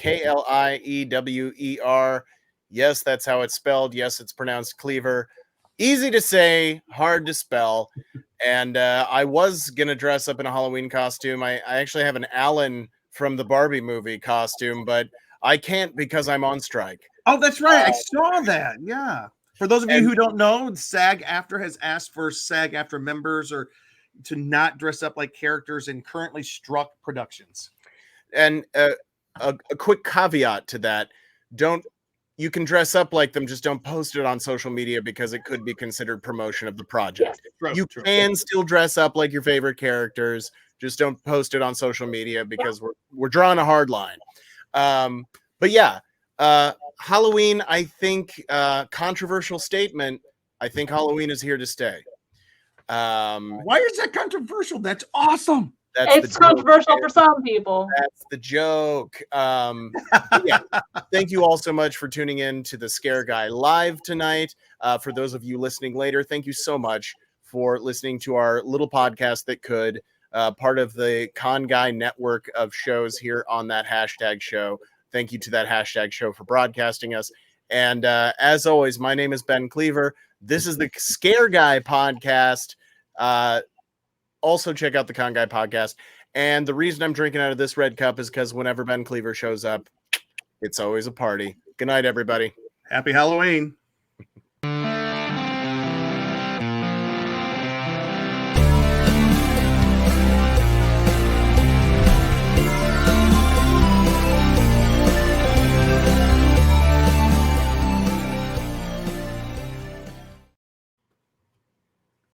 Yes, that's how it's spelled. Yes, it's pronounced Cleaver. Easy to say, hard to spell. And I was going to dress up in a Halloween costume. I actually have an Alan from the Barbie movie costume, but I can't because I'm on strike. Oh, that's right. I saw that. Yeah. For those of you who don't know, SAG-AFTRA has asked for SAG-AFTRA members or to not dress up like characters in currently struck productions. And a quick caveat to that: you can dress up like them, just don't post it on social media because it could be considered promotion of the project. Yes. True. Can still dress up like your favorite characters, just don't post it on social media because we're drawing a hard line. But yeah, Halloween, I think, controversial statement. I think Halloween is here to stay. Why is that controversial? That's awesome. It's controversial for some people. That's the joke. Yeah. Thank you all so much for tuning in to the Scare Guy live tonight. For those of you listening later, thank you so much for listening to our little podcast that could, part of the Con Guy network of shows here on that hashtag show. Thank you to that hashtag show for broadcasting us. And as always, my name is Ben Cleaver. This is the Scare Guy podcast. Also check out the Con Guy podcast. And the reason I'm drinking out of this red cup is because whenever Ben Cleaver shows up, it's always a party. Good night, everybody. Happy Halloween.